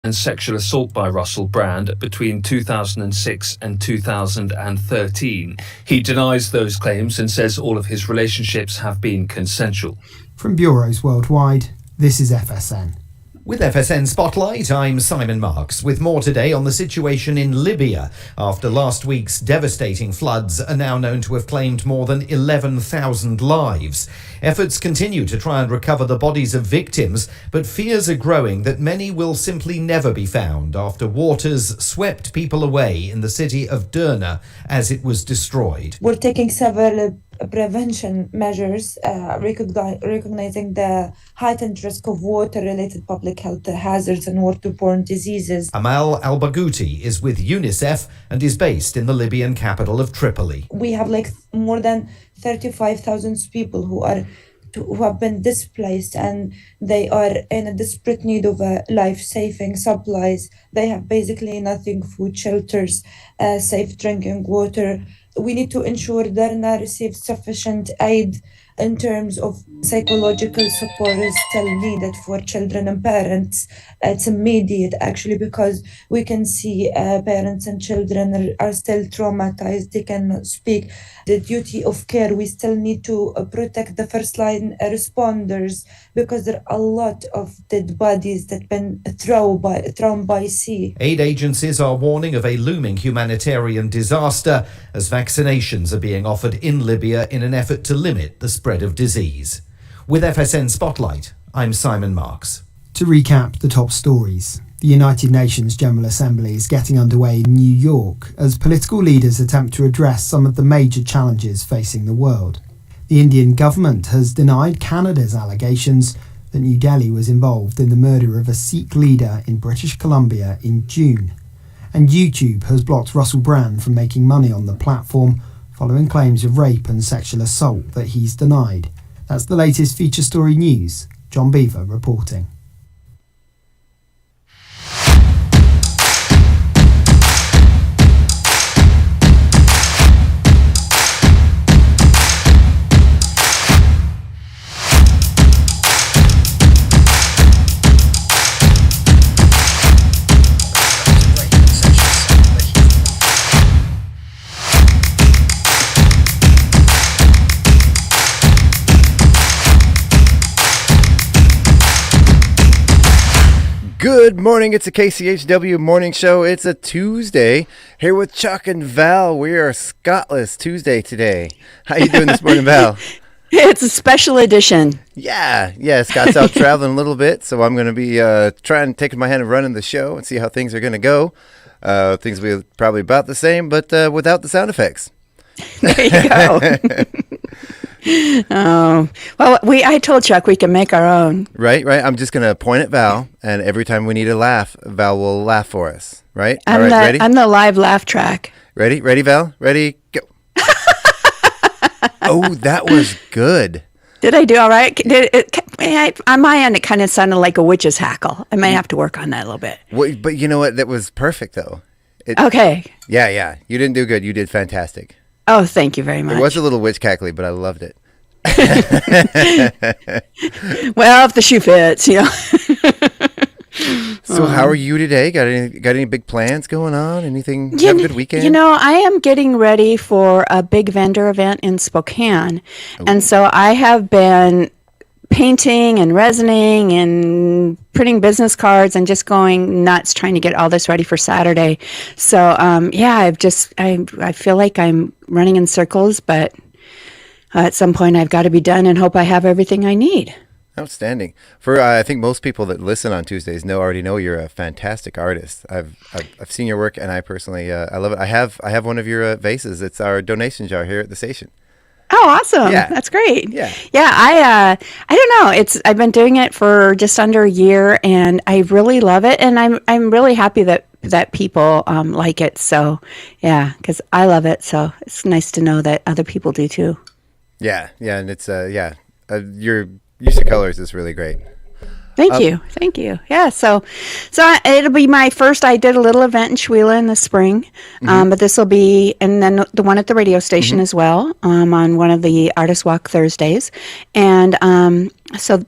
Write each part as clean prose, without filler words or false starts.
and sexual assault by Russell Brand between 2006 and 2013. He denies those claims and says all of his relationships have been consensual. From bureaus worldwide, this is FSN. With FSN Spotlight, I'm Simon Marks, with more today on the situation in Libya after last week's devastating floods are now known to have claimed more than 11,000 lives. Efforts continue to try and recover the bodies of victims, but fears are growing that many will simply never be found after waters swept people away in the city of Derna as it was destroyed. We're taking several prevention measures, recognizing the heightened risk of water-related public health hazards and waterborne diseases. Amal Al-Baghouti is with UNICEF and is based in the Libyan capital of Tripoli. We have more than 35,000 people who have been displaced, and they are in a desperate need of life-saving supplies. They have basically nothing: food, shelters, safe drinking water. We need to ensure Derna receives sufficient aid in terms of psychological support is still needed for children and parents. It's immediate, actually, because we can see parents and children are still traumatized. They cannot speak. The duty of care, we still need to protect the first line responders, because there are a lot of dead bodies that have been thrown by sea. Aid agencies are warning of a looming humanitarian disaster as vaccinations are being offered in Libya in an effort to limit the spread of disease. With FSN Spotlight, I'm Simon Marks. To recap the top stories, the United Nations General Assembly is getting underway in New York as political leaders attempt to address some of the major challenges facing the world. The Indian government has denied Canada's allegations that New Delhi was involved in the murder of a Sikh leader in British Columbia in June. And YouTube has blocked Russell Brand from making money on the platform following claims of rape and sexual assault that he's denied. That's the latest feature story news. John Beaver reporting. Good morning, it's a KCHW morning show. It's a Tuesday here with Chuck and Val. We are Scotless Tuesday today. How you doing this morning, Val? It's a special edition. Yeah, Scott's out traveling a little bit, so I'm going to be taking my hand and running the show and see how things are going to go. Things will be probably about the same, but without the sound effects. There you go. Oh, well, I told Chuck we can make our own. Right. I'm just going to point at Val, and every time we need a laugh, Val will laugh for us. Right? All right, ready? I'm the live laugh track. Ready, Val? Ready, go. Oh, that was good. Did I do all right? On my end, it kind of sounded like a witch's hackle. I might have to work on that a little bit. Well, but you know what? That was perfect, though. Okay. Yeah. You didn't do good. You did fantastic. Oh, thank you very much. It was a little witch cackly, but I loved it. Well, if the shoe fits, you know. So how are you today? Got any big plans going on? Anything? Have a good weekend? You know, I am getting ready for a big vendor event in Spokane. Ooh. And so I have been painting and resining and printing business cards and just going nuts trying to get all this ready for Saturday. So, I feel like I'm running in circles, but at some point I've got to be done and hope I have everything I need. Outstanding. For I think most people that listen on Tuesdays already know you're a fantastic artist. I've seen your work, and I personally I love it. I have one of your vases. It's our donation jar here at the station. Oh, awesome! Yeah. That's great. Yeah. I don't know. I've been doing it for just under a year, and I really love it, and I'm really happy that people like it. So yeah, because I love it. So it's nice to know that other people do too. Yeah, and it's your use of colors is really great. Thank you. Yeah, so it'll be my first. I did a little event in Chewela in the spring, but this will be, and then the one at the radio station as well, on one of the Artist Walk Thursdays, and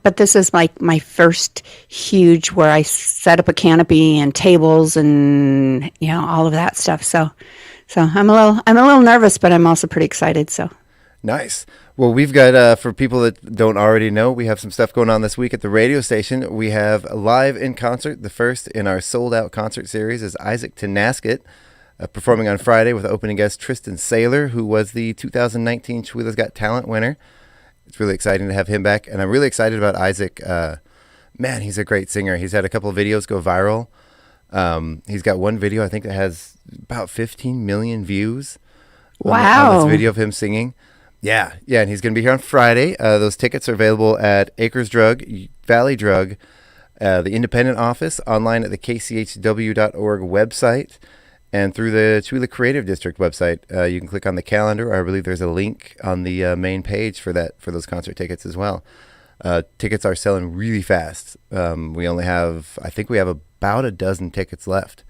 but this is like my first huge where I set up a canopy and tables and all of that stuff. So I'm a little nervous, but I'm also pretty excited. So. Nice. Well, we've got, for people that don't already know, we have some stuff going on this week at the radio station. We have live in concert. The first in our sold-out concert series is Isaac Tenasket, performing on Friday with opening guest Tristan Saylor, who was the 2019 Chewela's Got Talent winner. It's really exciting to have him back, and I'm really excited about Isaac. Man, he's a great singer. He's had a couple of videos go viral. He's got one video, I think, that has about 15 million views. Wow. On this video of him singing. Yeah, and he's going to be here on Friday. Those tickets are available at Acres Drug, Valley Drug, the Independent Office, online at the KCHW.org website, and through the Chewela Creative District website. You can click on the calendar. I believe there's a link on the main page for those concert tickets as well. Tickets are selling really fast. We only have, I think we have about a dozen tickets left.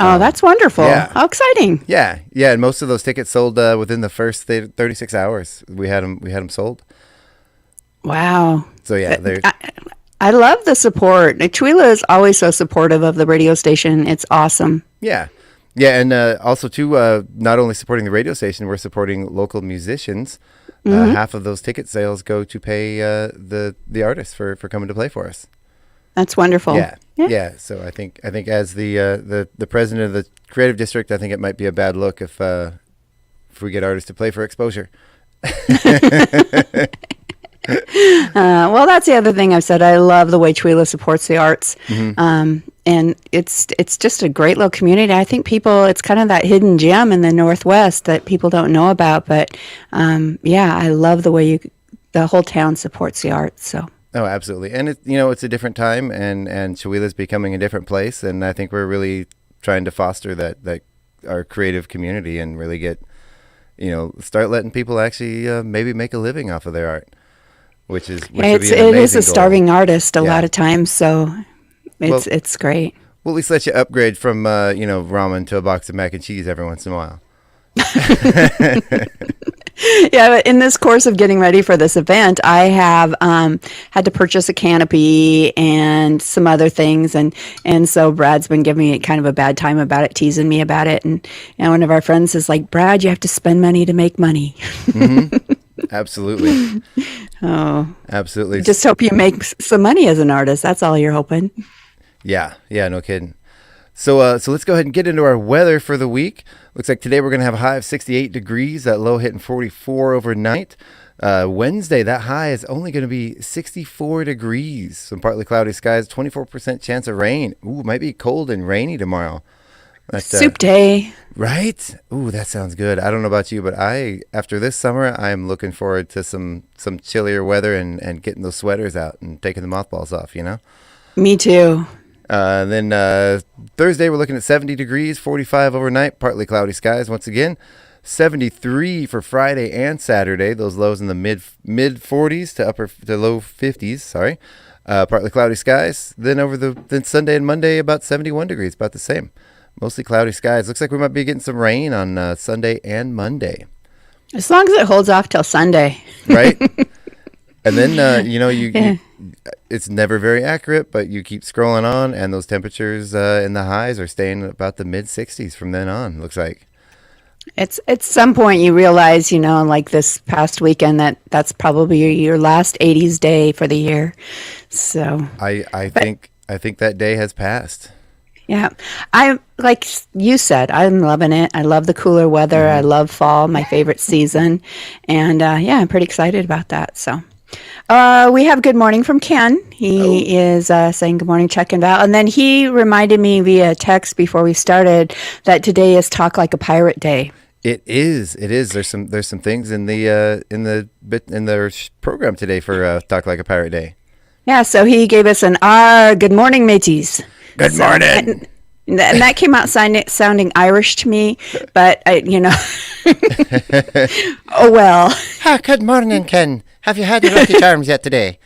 Oh, that's wonderful. Yeah. How exciting. Yeah, and most of those tickets sold within the first 36 hours. We had them sold. Wow. So yeah, I love the support. Chewela is always so supportive of the radio station. It's awesome. Yeah, and also too, not only supporting the radio station, we're supporting local musicians. Half of those ticket sales go to pay the artists for coming to play for us. That's wonderful. Yeah. So I think as the president of the creative district, I think it might be a bad look if we get artists to play for exposure. Well, that's the other thing I've said. I love the way Chewela supports the arts, and it's just a great little community. I think it's kind of that hidden gem in the Northwest that people don't know about. But I love the way the whole town supports the arts. So. Oh, absolutely. And it's a different time, and Chewela's becoming a different place, and I think we're really trying to foster that our creative community and really get, start letting people actually maybe make a living off of their art, which is it is a starving artist a lot of times, so it's great. We'll at least let you upgrade from ramen to a box of mac and cheese every once in a while. Yeah, but in this course of getting ready for this event, I have had to purchase a canopy and some other things, and so Brad's been giving me kind of a bad time about it, teasing me about it, and one of our friends is like, "Brad, you have to spend money to make money." Absolutely. Oh, absolutely. Just hope you make some money as an artist. That's all you're hoping. Yeah, no kidding. So let's go ahead and get into our weather for the week. Looks like today we're going to have a high of 68 degrees, that low hitting 44 overnight. Wednesday, that high is only going to be 64 degrees. Some partly cloudy skies, 24% chance of rain. Ooh, might be cold and rainy tomorrow. Soup day. Right? Ooh, that sounds good. I don't know about you, but after this summer, I'm looking forward to some chillier weather and getting those sweaters out and taking the mothballs off, Me too. Then Thursday, we're looking at 70 degrees, 45 overnight, partly cloudy skies once again. 73 for Friday and Saturday. Those lows in the mid 40s to low 50s. Sorry, partly cloudy skies. Then Sunday and Monday, about 71 degrees, about the same. Mostly cloudy skies. Looks like we might be getting some rain on Sunday and Monday. As long as it holds off till Sunday, right? And then it's never very accurate, but you keep scrolling on, and those temperatures in the highs are staying about the mid 60s from then on. Looks like it's at some point you realize, like this past weekend, that's probably your last 80s day for the year. So I think that day has passed. Yeah, I like you said, I'm loving it. I love the cooler weather. I love fall, my favorite season, and I'm pretty excited about that. So. We have good morning from Ken. He is saying good morning, checking out. And then he reminded me via text before we started that today is Talk Like a Pirate Day. It is. There's some things in the program today for Talk Like a Pirate Day. Yeah, so he gave us an good morning, mateys. Good morning. And that came out sounding Irish to me, but oh well. Good morning, Ken. Have you had your Lucky Charms yet today?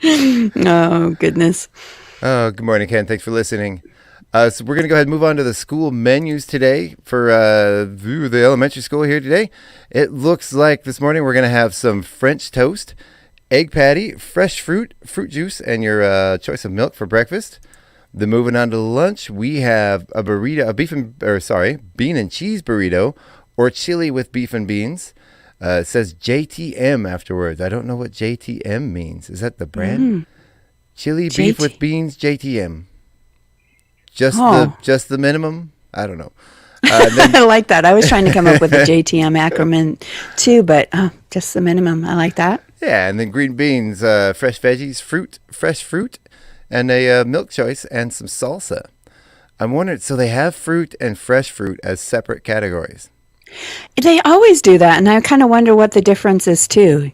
Oh, goodness. Oh, good morning, Ken. Thanks for listening. So we're going to go ahead and move on to the school menus today for the elementary school here today. It looks like this morning we're going to have some French toast, egg patty, fresh fruit, fruit juice, and your choice of milk for breakfast. Then moving on to lunch, we have a burrito, bean and cheese burrito, or chili with beef and beans. It says JTM afterwards. I don't know what JTM means. Is that the brand? Chili beef with beans, JTM. Just the minimum? I don't know. I like that. I was trying to come up with a JTM acronym too, but just the minimum. I like that. Yeah, and then green beans, fresh veggies, fresh fruit, and a milk choice and some salsa. I'm wondering, so they have fruit and fresh fruit as separate categories. They always do that, and I kind of wonder what the difference is too.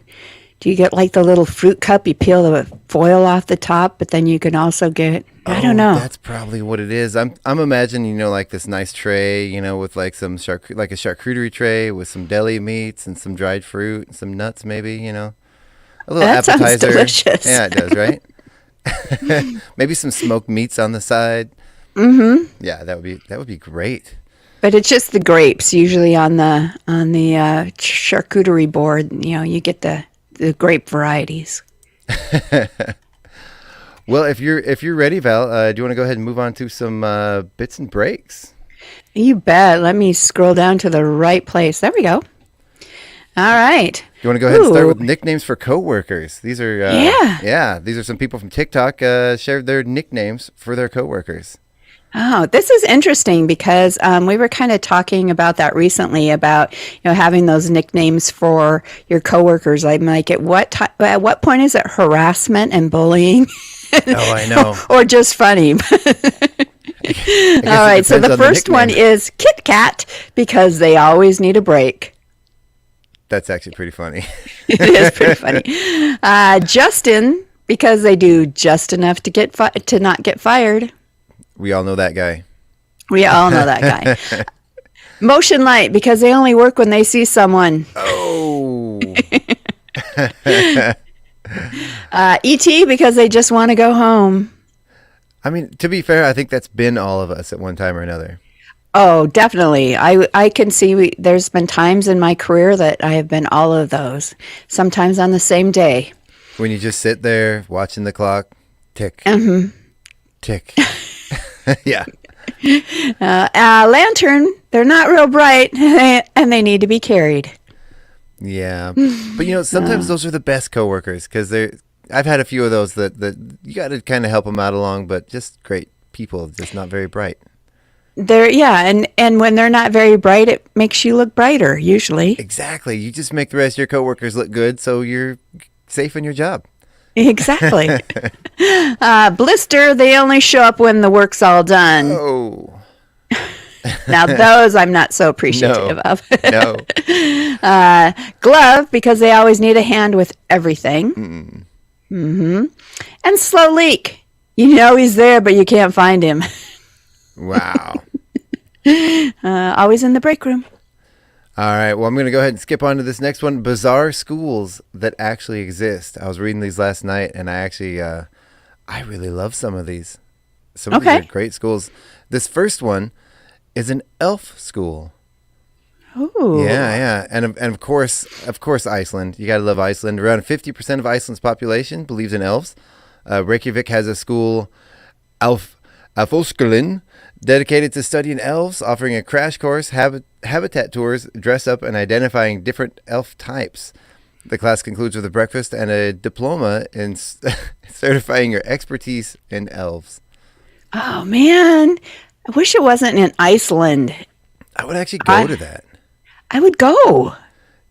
Do you get like the little fruit cup, you peel the foil off the top, but then you can also get, I don't know. That's probably what it is. I'm imagining, like this nice tray, with like some like a charcuterie tray with some deli meats and some dried fruit and some nuts maybe, a little That appetizer. sounds delicious. Yeah, it does, right? Maybe some smoked meats on the side. Mm-hmm. Yeah, that would be great. But it's just the grapes usually on the charcuterie board. You get the grape varieties. Well, if you're ready, Val, do you want to go ahead and move on to some bits and breaks? You bet. Let me scroll down to the right place. There we go. All right. You want to go ahead and start with nicknames for coworkers? These are these are some people from TikTok shared their nicknames for their coworkers. Oh, this is interesting because we were kind of talking about that recently about having those nicknames for your coworkers. I'm like, at what point is it harassment and bullying? Oh, I know. or just funny. All right, so the first one is Kit Kat because they always need a break. That's actually pretty funny. It is pretty funny. Justin because they do just enough to not get fired. We all know that guy. We all know that guy. Motion Light, because they only work when they see someone. Oh. E.T., because they just want to go home. I mean, to be fair, I think that's been all of us at one time or another. Oh, definitely. I can see there's been times in my career that I have been all of those, sometimes on the same day. When you just sit there watching the clock, tick, tick. Yeah. Lantern, they're not real bright and they need to be carried. Yeah. But sometimes those are the best coworkers because I've had a few of those that you got to kind of help them out along, but just great people, just not very bright. And when they're not very bright, it makes you look brighter usually. Exactly. You just make the rest of your coworkers look good so you're safe in your job. Exactly. Blister, they only show up when the work's all done. Oh. Now those I'm not so appreciative of. No. Glove, because they always need a hand with everything. And Slow Leak. He's there, but you can't find him. Wow. Always in the break room. All right. Well, I'm going to go ahead and skip on to this next one. Bizarre schools that actually exist. I was reading these last night, and I actually, I really love some of these. Some of these are great schools. This first one is an elf school. Ooh. Yeah. And of course, Iceland. You got to love Iceland. Around 50% of Iceland's population believes in elves. Reykjavik has a school, Alfoskulin, dedicated to studying elves, offering a crash course, habitat tours, dress up, and identifying different elf types. The class concludes with a breakfast and a diploma in certifying your expertise in elves. Oh, man. I wish it wasn't in Iceland. I would actually go to that. I would go.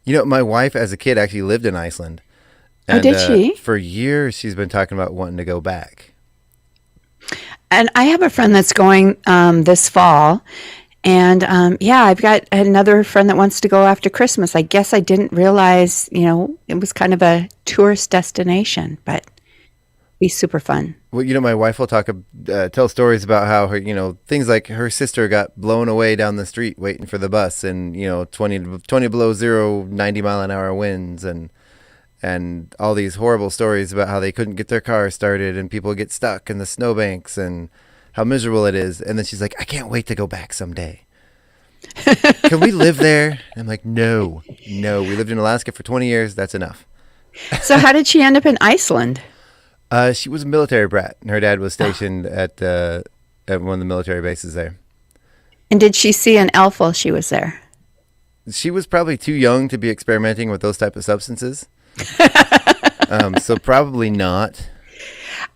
My wife as a kid actually lived in Iceland. And, did she? For years, she's been talking about wanting to go back. And I have a friend that's going this fall. And I've got another friend that wants to go after Christmas. I guess I didn't realize, it was kind of a tourist destination, but be super fun. Well, my wife will tell stories about how her, things like her sister got blown away down the street waiting for the bus and, 20 below zero, 90 mile an hour winds. And and all these horrible stories about how they couldn't get their car started and people get stuck in the snowbanks and how miserable it is. And then she's like, I can't wait to go back someday. Can we live there? I'm like, no. We lived in Alaska for 20 years. That's enough. So how did she end up in Iceland? She was a military brat, and her dad was stationed at one of the military bases there. And did she see an elf while she was there? She was probably too young to be experimenting with those type of substances. So probably not.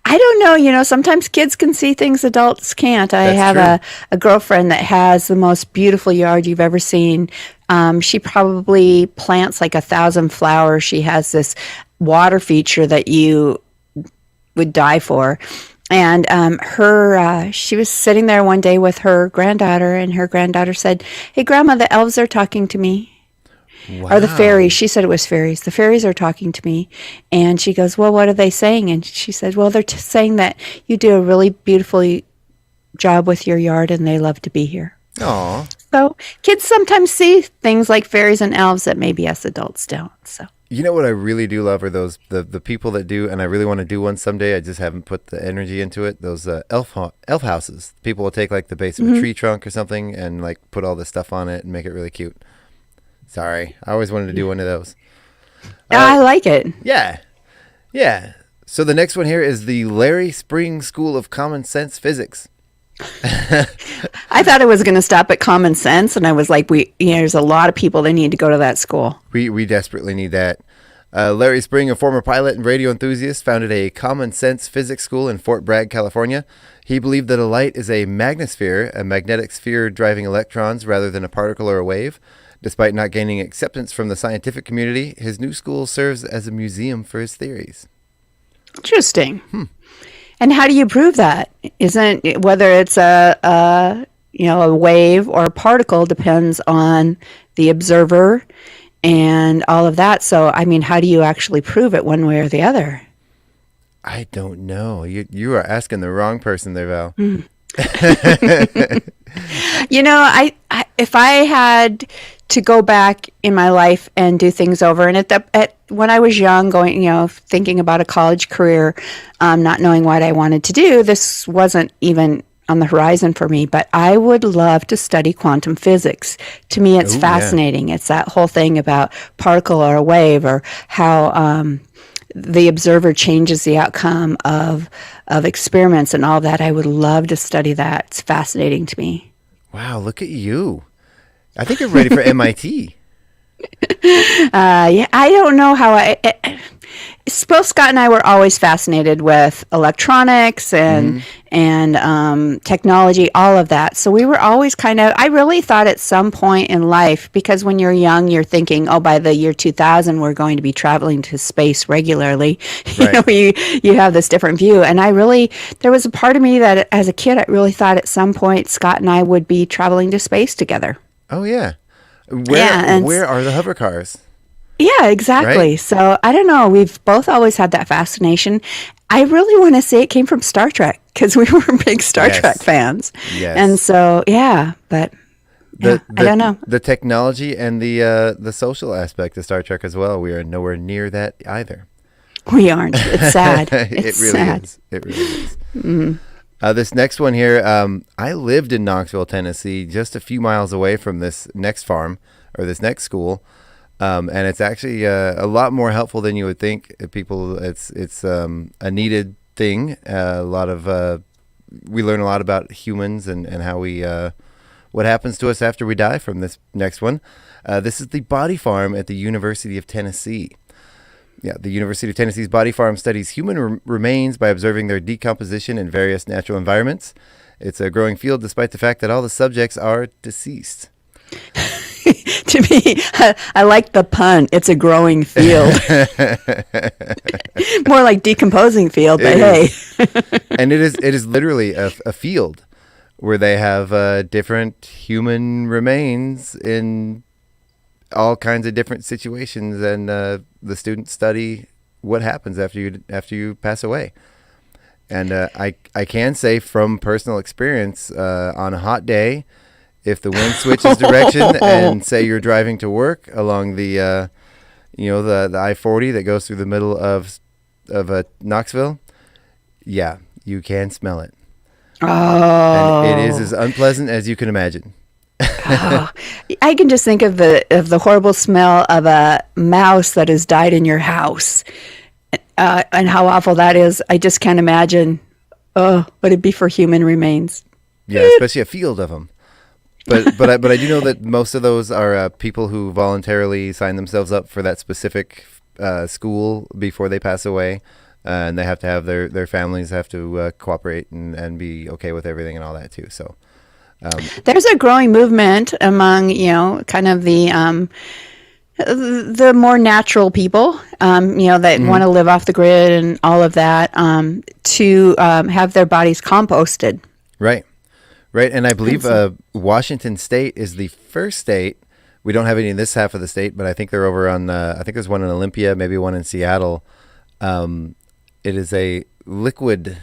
I don't know. Sometimes kids can see things adults can't. I That's have true. a girlfriend that has the most beautiful yard you've ever seen. She probably plants like 1,000 flowers. She has this water feature that you would die for. And she was sitting there one day with her granddaughter, and her granddaughter said, "Hey, Grandma, the elves are talking to me." Wow. Or the fairies. She said it was fairies. The fairies are talking to me. And she goes, "Well, what are they saying?" And she said, "Well, they're saying that you do a really beautiful job with your yard and they love to be here." Aw. So kids sometimes see things like fairies and elves that maybe us adults don't. So You know what I really do love are those the people that do, and I really want to do one someday. I just haven't put the energy into it. Those elf houses. People will take like the base of a tree trunk or something and like put all this stuff on it and make it really cute. Sorry, I always wanted to do one of those. I like it. Yeah. So the next one here is the Larry Spring School of Common Sense Physics. I thought it was going to stop at common sense, and I was like, there's a lot of people that need to go to that school. We desperately need that. Larry Spring, a former pilot and radio enthusiast, founded a common sense physics school in Fort Bragg, California. He believed that a light is a magnosphere, a magnetic sphere driving electrons rather than a particle or a wave. Despite not gaining acceptance from the scientific community, his new school serves as a museum for his theories. Interesting. And how do you prove that? Whether it's a wave or a particle depends on the observer and all of that. So, I mean, how do you actually prove it one way or the other? I don't know. You are asking the wrong person there, Val. If I had to go back in my life and do things over, and when I was young, thinking about a college career, not knowing what I wanted to do, this wasn't even on the horizon for me, but I would love to study quantum physics. To me, it's fascinating. It's that whole thing about particle or a wave, or how the observer changes the outcome of experiments and all that. I would love to study that. It's fascinating to me. Wow, look at you. I think you're ready for MIT. I don't know how both Scott and I were always fascinated with electronics and technology, all of that. So we were always I really thought at some point in life, because when you're young, you're thinking, oh, by the year 2000, we're going to be traveling to space regularly. Right. You have this different view. And there was a part of me that as a kid, I really thought at some point Scott and I would be traveling to space together. Oh, yeah. Where are the hover cars? Yeah, exactly. Right? So I don't know. We've both always had that fascination. I really want to say it came from Star Trek, because we were big Star Trek fans. Yes. And so, but I don't know. The technology and the social aspect of Star Trek as well. We are nowhere near that either. We aren't. It's sad. It really is. It really is. Mm-hmm. This next one here, I lived in Knoxville, Tennessee, just a few miles away from this next farm or this next school, and it's actually a lot more helpful than you would think. It's a needed thing. We learn a lot about humans and how what happens to us after we die from this next one. This is the Body Farm at the University of Tennessee. Yeah, the University of Tennessee's Body Farm studies human remains by observing their decomposition in various natural environments. It's a growing field despite the fact that all the subjects are deceased. To me, I like the pun. It's a growing field. More like decomposing field, but hey. And it is literally a field where they have different human remains in all kinds of different situations, and the students study what happens after you pass away. And I can say from personal experience, on a hot day, if the wind switches direction and say you're driving to work along the You know, the I-40 that goes through the middle of Knoxville. Yeah, you can smell it. Oh. And it is as unpleasant as you can imagine. Oh, I can just think of the horrible smell of a mouse that has died in your house, and how awful that is. I just can't imagine. Oh, what it'd be for human remains. Yeah, especially a field of them. But I do know that most of those are people who voluntarily sign themselves up for that specific school before they pass away, and they have to have their families have to cooperate and be okay with everything and all that too. So. There's a growing movement among, kind of the more natural people, that want to live off the grid and all of that, to have their bodies composted. Right. And I believe Washington State is the first state. We don't have any in this half of the state, but I think they're over on, I think there's one in Olympia, maybe one in Seattle. It is a liquid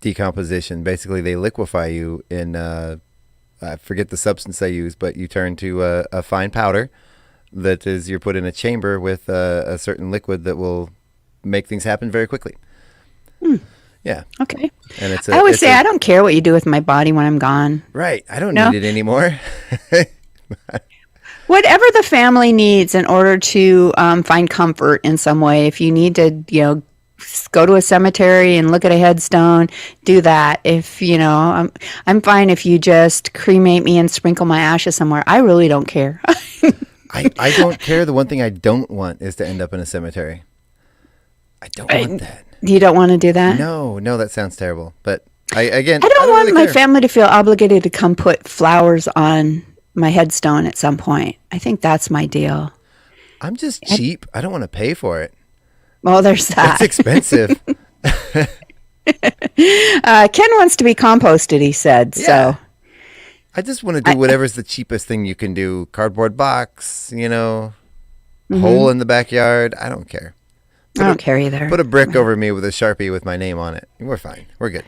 decomposition. Basically, they liquefy you in I forget the substance they use, but you turn to a fine powder that is you're put in a chamber with a certain liquid that will make things happen very quickly. Yeah. Okay. And it's I always say I don't care what you do with my body when I'm gone. Right. I don't need it anymore. Whatever the family needs in order to find comfort in some way. If you need to, go to a cemetery and look at a headstone, do that. If I'm fine if you just cremate me and sprinkle my ashes somewhere. I really don't care. I don't care. The one thing I don't want is to end up in a cemetery. I don't want that. You don't want to do that? No, that sounds terrible. But I don't want really my care. family to feel obligated to come put flowers on my headstone at some point. I think that's my deal. I'm just cheap. I don't want to pay for it. Well, there's that. It's expensive. Ken wants to be composted, he said. Yeah. So I just want to do whatever's the cheapest thing you can do. Cardboard box, hole in the backyard. I don't care. I don't care either. Put a brick over me with a Sharpie with my name on it. We're fine. We're good.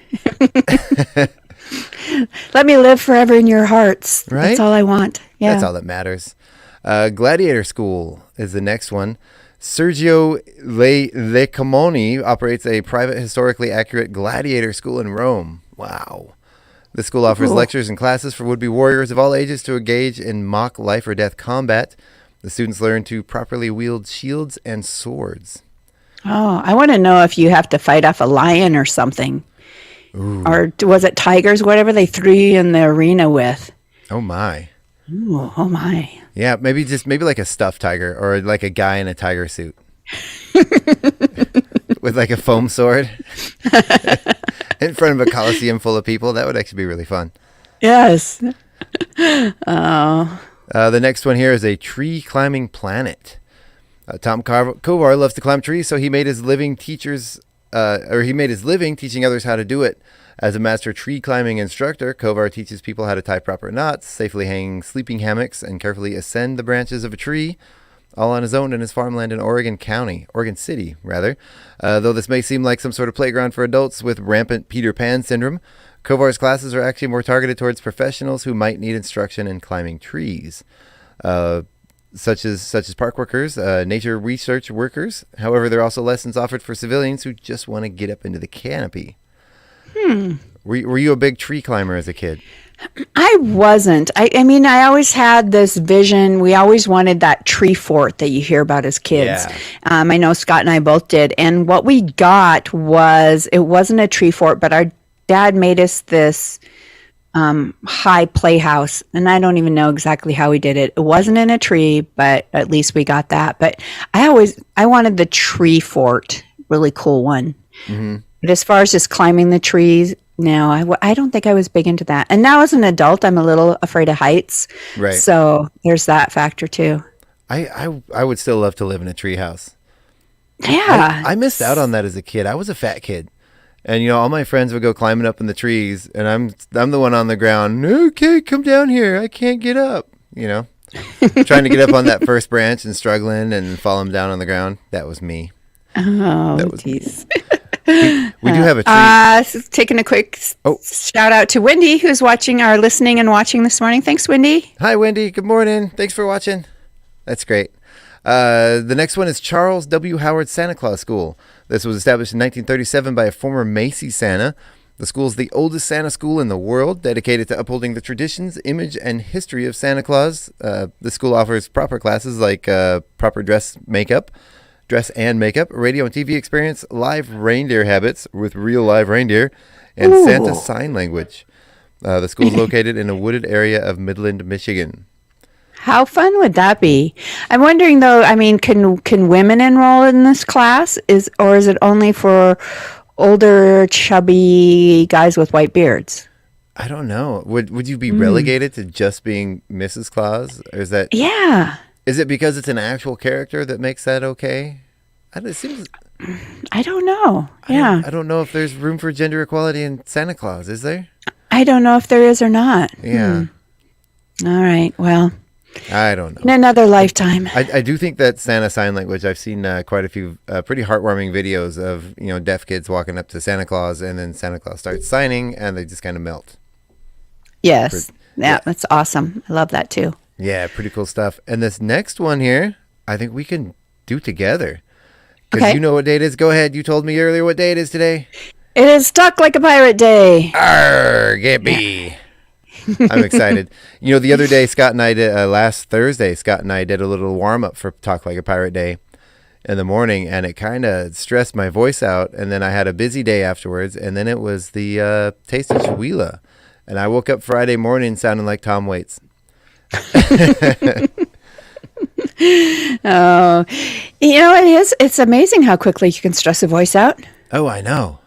Let me live forever in your hearts. Right? That's all I want. Yeah. That's all that matters. Gladiator School is the next one. Sergio Lecomoni operates a private, historically accurate gladiator school in Rome. Wow. The school offers lectures and classes for would-be warriors of all ages to engage in mock life or death combat. The students learn to properly wield shields and swords. Oh, I want to know if you have to fight off a lion or something. Ooh. Or was it tigers, whatever they threw you in the arena with? Oh, my. Ooh, oh, my. Yeah, maybe like a stuffed tiger or like a guy in a tiger suit. With like a foam sword in front of a coliseum full of people. That would actually be really fun. Yes. Oh. The next one here is a tree climbing planet. Tom Kovar loves to climb trees, so he made his living teaching others how to do it. As a master tree climbing instructor, Kovar teaches people how to tie proper knots, safely hang sleeping hammocks, and carefully ascend the branches of a tree, all on his own in his farmland in Oregon City. Though this may seem like some sort of playground for adults with rampant Peter Pan syndrome, Kovar's classes are actually more targeted towards professionals who might need instruction in climbing trees, such as park workers, nature research workers. However, there are also lessons offered for civilians who just want to get up into the canopy. Were you a big tree climber as a kid? I wasn't. I mean, I always had this vision. We always wanted that tree fort that you hear about as kids. Yeah. I know Scott and I both did. And what we got it wasn't a tree fort, but our dad made us this high playhouse. And I don't even know exactly how we did it. It wasn't in a tree, but at least we got that. But I wanted the tree fort, really cool one. Mm-hmm. But as far as just climbing the trees, no, I don't think I was big into that. And now as an adult, I'm a little afraid of heights. Right. So there's that factor too. I would still love to live in a tree house. Yeah. I missed out on that as a kid. I was a fat kid. And, all my friends would go climbing up in the trees, and I'm the one on the ground. Okay, come down here. I can't get up, Trying to get up on that first branch and struggling and falling down on the ground. That was me. Oh, jeez. We do have a tree. Taking a quick shout out to Wendy, who's listening and watching this morning. Thanks, Wendy. Hi, Wendy. Good morning. Thanks for watching. That's great. The next one is Charles W. Howard Santa Claus School. This was established in 1937 by a former Macy Santa. The school is the oldest Santa school in the world, dedicated to upholding the traditions, image, and history of Santa Claus. The school offers proper classes like proper dress and makeup, radio and TV experience, live reindeer habits with real live reindeer, and Santa sign language. The school is located in a wooded area of Midland, Michigan. How fun would that be? I'm wondering though, I mean, can women enroll in this class? Or is it only for older, chubby guys with white beards? I don't know. Would you be relegated to just being Mrs. Claus? Or is that Is it because it's an actual character that makes that okay? It seems I don't know. I don't know if there's room for gender equality in Santa Claus, is there? I don't know if there is or not. Yeah. All right. Well, I don't know. in another lifetime. I do think that Santa sign language, I've seen quite a few pretty heartwarming videos of, deaf kids walking up to Santa Claus, and then Santa Claus starts signing and they just kind of melt. Yes. Yeah, that's awesome. I love that too. Yeah, pretty cool stuff. And this next one here, I think we can do together. Because Okay. you know what day it is. Go ahead. You told me earlier what day it is today. It is Talk Like a Pirate Day. Arrgh, get me. I'm excited. The other day, Scott and I did, last Thursday, Scott and I did a little warm up for Talk Like a Pirate Day in the morning, and it kind of stressed my voice out. And then I had a busy day afterwards, and then it was the Taste of Chihuahua. And I woke up Friday morning sounding like Tom Waits. Oh, it's amazing how quickly you can stress a voice out. Oh, I know.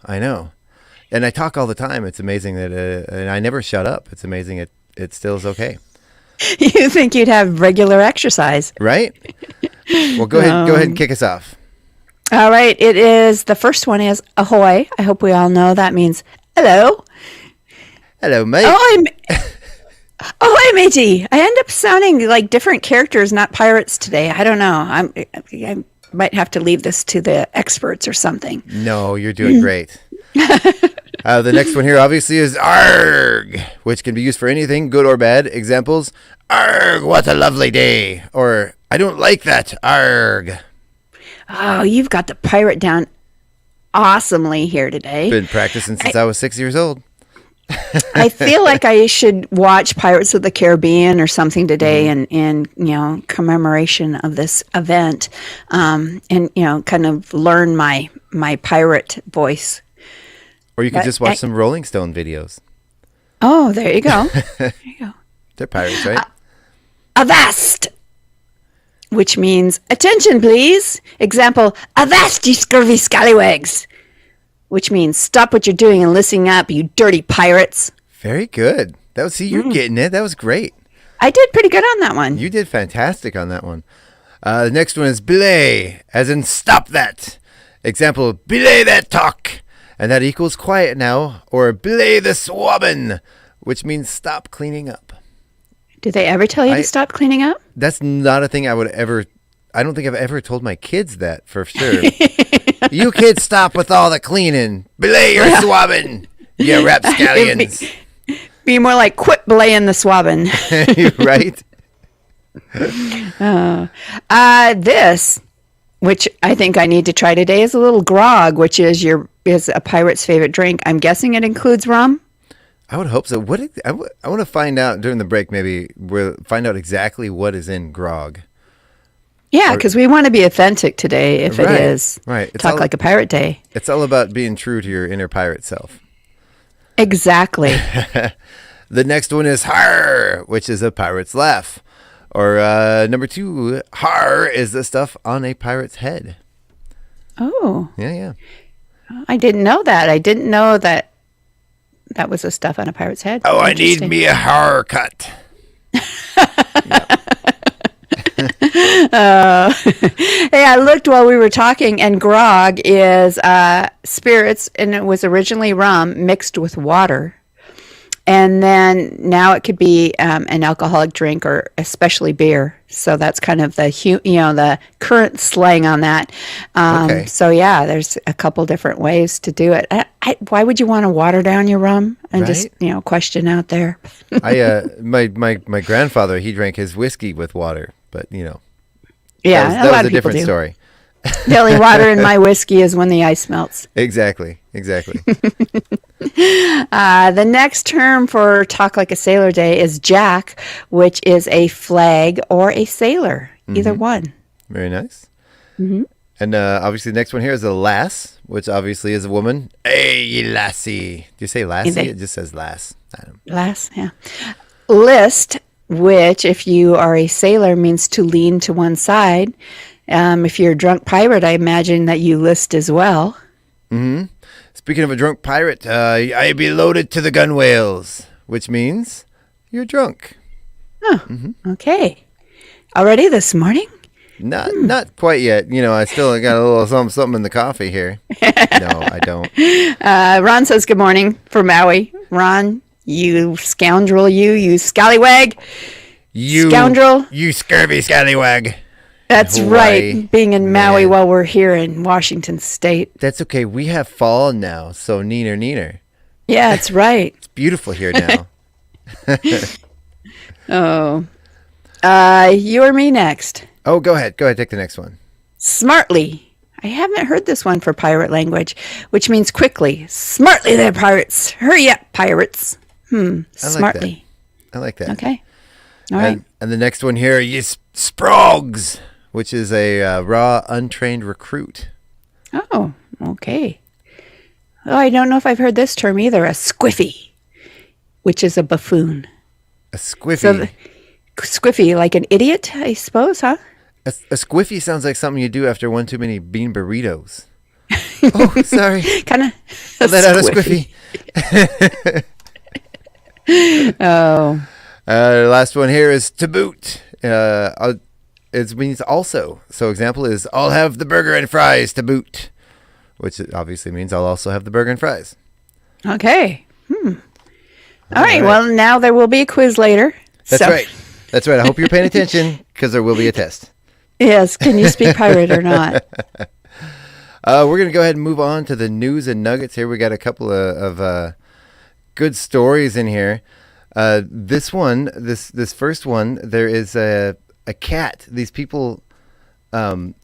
And I talk all the time. It's amazing that and I never shut up. It's amazing it still is okay. You think you'd have regular exercise. Right? Well, go ahead and kick us off. All right. The first one is ahoy. I hope we all know that means hello. Hello, mate. Ahoy, matey. I end up sounding like different characters, not pirates today. I don't know. I might have to leave this to the experts or something. No, you're doing great. The next one here obviously is arg, which can be used for anything, good or bad. Examples: arg, what a lovely day. Or, I don't like that, arg. Oh, you've got the pirate down awesomely here today. Been practicing since I was 6 years old. I feel like I should watch Pirates of the Caribbean or something today in commemoration of this event, and kind of learn my pirate voice. Or you could just watch some Rolling Stone videos. Oh, there you go. They're pirates, right? Avast, which means attention, please. Example: avast, ye scurvy scallywags. Which means stop what you're doing and listen up, you dirty pirates. Very good. You're getting it. That was great. I did pretty good on that one. You did fantastic on that one. The next one is belay, as in stop that. Example: belay that talk, and that equals quiet now. Or belay the swabbin, which means stop cleaning up. Did they ever tell you to stop cleaning up? That's not a thing I don't think I've ever told my kids that, for sure. You kids stop with all the cleaning. Belay your swabbing, you rapscallions. Be more like quit belaying the swabbing. Right? This, which I think I need to try today, is a little grog, which is a pirate's favorite drink. I'm guessing it includes rum. I would hope so. I want to find out during the break. Maybe we'll find out exactly what is in grog. Yeah, because we want to be authentic today. If it is Talk Like a Pirate Day. It's all about being true to your inner pirate self. Exactly. The next one is har, which is a pirate's laugh. Or number 2, har is the stuff on a pirate's head. Oh. Yeah. I didn't know that. I didn't know that was the stuff on a pirate's head. Oh, I need me a haircut. Hey, I looked while we were talking, and grog is spirits, and it was originally rum mixed with water. And then now it could be an alcoholic drink, or especially beer. So that's kind of the current slang on that. Okay. So yeah, there's a couple different ways to do it. Why would you want to water down your rum? And just question out there. My grandfather, he drank his whiskey with water, but Yeah, that a lot was of a people different do. story. The only water in my whiskey is when the ice melts. Exactly. The next term for Talk Like a Sailor Day is Jack, which is a flag or a sailor, either one. Very nice. And obviously the next one here is a lass, which obviously is a woman. Hey, lassie. Do you say lassie? It just says lass. Lass, yeah. List, which if you are a sailor means to lean to one side. If you're a drunk pirate, I imagine that you list as well. Speaking of a drunk pirate, I be loaded to the gunwales, which means you're drunk. Okay. Already this morning? Not quite yet. I still got a little something in the coffee here. No, I don't. Ron says good morning from Maui. Ron, you scoundrel, you scallywag. You scoundrel. You scurvy scallywag. That's Hawaii. right. Being in Maui Man. while we're here in Washington State. That's okay. We have fall now, so neener. Yeah, that's right. It's beautiful here now. Oh. You or me next. Oh, go ahead. Take the next one. Smartly. I haven't heard this one for pirate language, which means quickly. Smartly there, pirates. Hurry up, pirates. Smartly. I like that. Okay. All right. And the next one here is Sprogs, which is a raw, untrained recruit. Oh, okay. Oh, I don't know if I've heard this term either. A squiffy, which is a buffoon. A squiffy. So, squiffy, like an idiot, I suppose, huh? A squiffy sounds like something you do after one too many bean burritos. Oh, sorry. Kind of. Let out a squiffy. Oh. The last one here is to boot. It means also. So example is, I'll have the burger and fries to boot, which obviously means I'll also have the burger and fries. Okay. All right. Well, now there will be a quiz later. That's right. I hope you're paying attention because there will be a test. Yes. Can you speak pirate or not? We're going to go ahead and move on to the news and nuggets here. We got a couple of good stories in here. This first one, there is a cat. These people have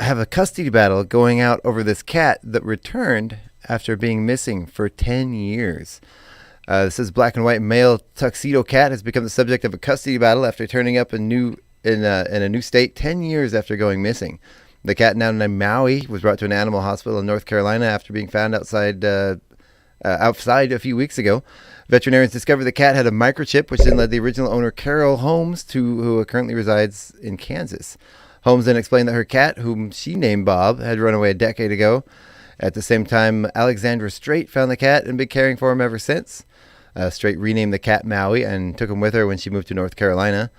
a custody battle going out over this cat that returned after being missing for 10 years. This is black and white male tuxedo cat has become the subject of a custody battle after turning up in a new state 10 years after going missing. The cat, now named Maui, was brought to an animal hospital in North Carolina after being found outside a few weeks ago. Veterinarians discovered the cat had a microchip, which then led the original owner, Carol Holmes, who currently resides in Kansas. Holmes then explained that her cat, whom she named Bob, had run away a decade ago. At the same time, Alexandra Strait found the cat and been caring for him ever since. Strait renamed the cat Maui and took him with her when she moved to North Carolina.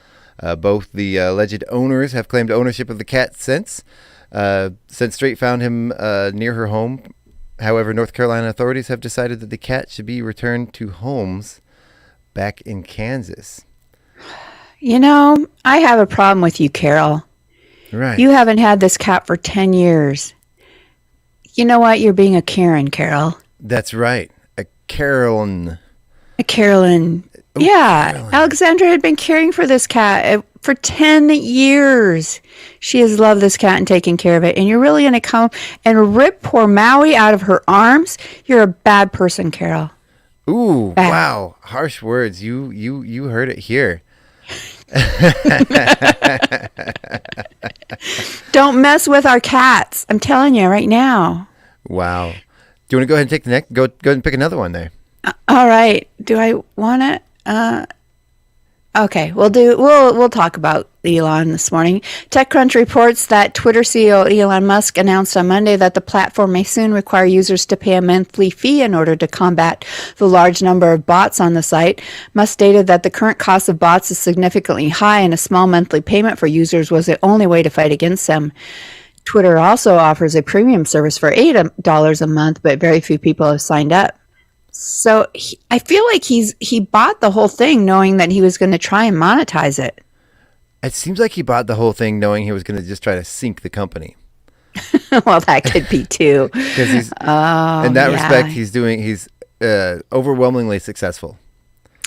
Both the alleged owners have claimed ownership of the cat since Strait found him near her home. However, North Carolina authorities have decided that the cat should be returned to Holmes back in Kansas. You know, I have a problem with you, Carol. Right. You haven't had this cat for 10 years. You know what? You're being a Karen, Carol. That's right. A Carolyn. A Carolyn. Oh, Yeah. Carolyn. Alexandra had been caring for this cat for 10 years. She has loved this cat and taken care of it. And you're really going to come and rip poor Maui out of her arms? You're a bad person, Carol. Ooh, Bad. wow. Harsh words. You heard it here. Don't mess with our cats. I'm telling you right now. Wow. Do you want to go ahead and take the next? Go ahead and pick another one there. All right. Do I want to? Okay. We'll talk about Elon this morning. TechCrunch reports that Twitter CEO Elon Musk announced on Monday that the platform may soon require users to pay a monthly fee in order to combat the large number of bots on the site. Musk stated that the current cost of bots is significantly high and a small monthly payment for users was the only way to fight against them. Twitter also offers a premium service for $8 a month, but very few people have signed up. So I feel like he bought the whole thing knowing that he was going to try and monetize it. It seems like he bought the whole thing knowing he was going to just try to sink the company. Well, that could be too. Because he's in that respect, he's overwhelmingly successful.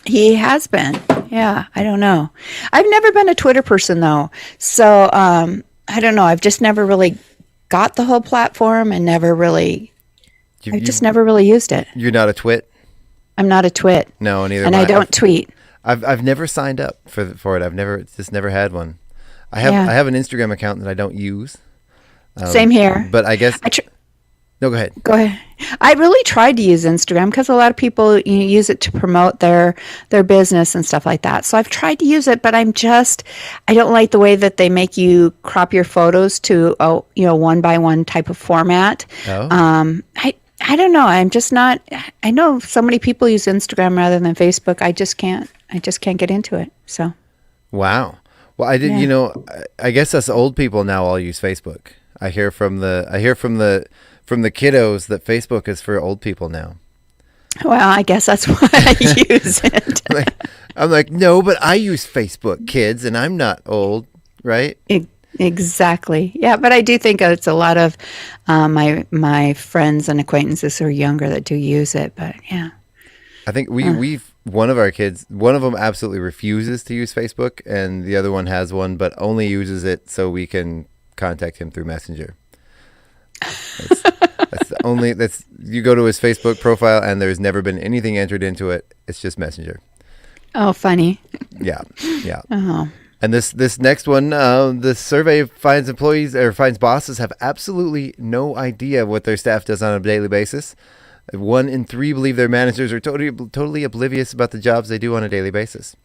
He has been. Yeah, I don't know. I've never been a Twitter person though. So I don't know. I've just never really got the whole platform and never really, I just never really used it. You're not a twit? I'm not a twit. No, neither and am I don't tweet. I've never signed up for it. I've never had one. I have an Instagram account that I don't use. Same here. But I guess no, go ahead. Go ahead. I really tried to use Instagram because a lot of people use it to promote their business and stuff like that. So I've tried to use it, but I don't like the way that they make you crop your photos to a 1-by-1 type of format. Oh. I don't know. I'm just not. I know so many people use Instagram rather than Facebook. I just can't get into it. So. Wow. Well, I did. Yeah. I guess us old people now all use Facebook. I hear from the kiddos that Facebook is for old people now. Well, I guess that's why I use it. I'm like, no, but I use Facebook, kids, and I'm not old, right? Exactly. Yeah, but I do think it's a lot of my friends and acquaintances who are younger that do use it. But yeah, I think we've one of our kids, one of them absolutely refuses to use Facebook, and the other one has one, but only uses it so we can contact him through Messenger. That's you go to his Facebook profile, and there's never been anything entered into it. It's just Messenger. Oh, funny. Yeah. Oh. And this next one, the survey finds bosses have absolutely no idea what their staff does on a daily basis. 1 in 3 believe their managers are totally oblivious about the jobs they do on a daily basis.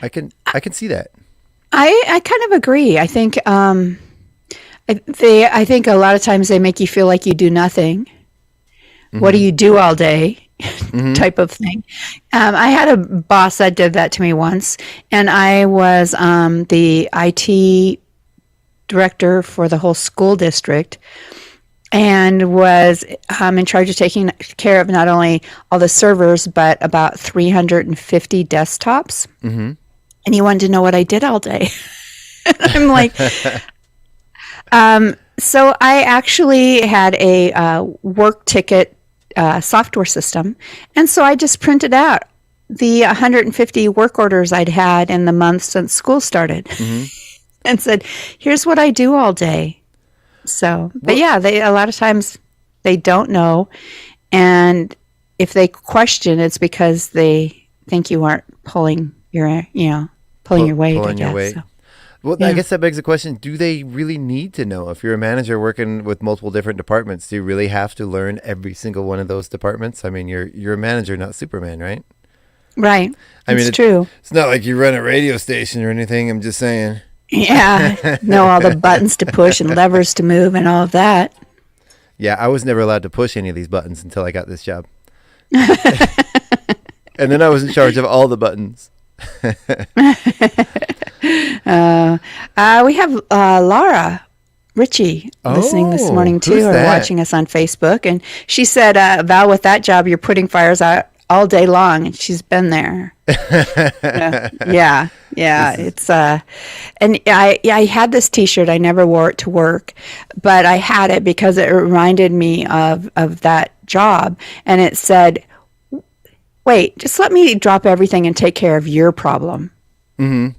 I can see that. I kind of agree. I think I think a lot of times they make you feel like you do nothing. Mm-hmm. What do you do all day? Mm-hmm. Type of thing. I had a boss that did that to me once, and I was the IT director for the whole school district, and was in charge of taking care of not only all the servers but about 350 desktops. Mm-hmm. And he wanted to know what I did all day. I'm like, so I actually had a work ticket software system. And so I just printed out the 150 work orders I'd had in the month since school started, mm-hmm. and said, here's what I do all day. So, but yeah, a lot of times they don't know. And if they question, it's because they think you aren't pulling your weight. Pulling your weight. So. Well, yeah. I guess that begs the question, do they really need to know? If you're a manager working with multiple different departments, do you really have to learn every single one of those departments? I mean, you're a manager, not Superman, right? Right. It's true. It's not like you run a radio station or anything. I'm just saying. Yeah. Know all the buttons to push and levers to move and all of that. Yeah, I was never allowed to push any of these buttons until I got this job. And then I was in charge of all the buttons. We have Laura Ritchie listening this morning too, or watching us on Facebook, and she said, "Val, with that job, you're putting fires out all day long," and she's been there. Yeah. It's and I had this T-shirt. I never wore it to work, but I had it because it reminded me of that job, and it said, "Wait, just let me drop everything and take care of your problem." Mm-hmm.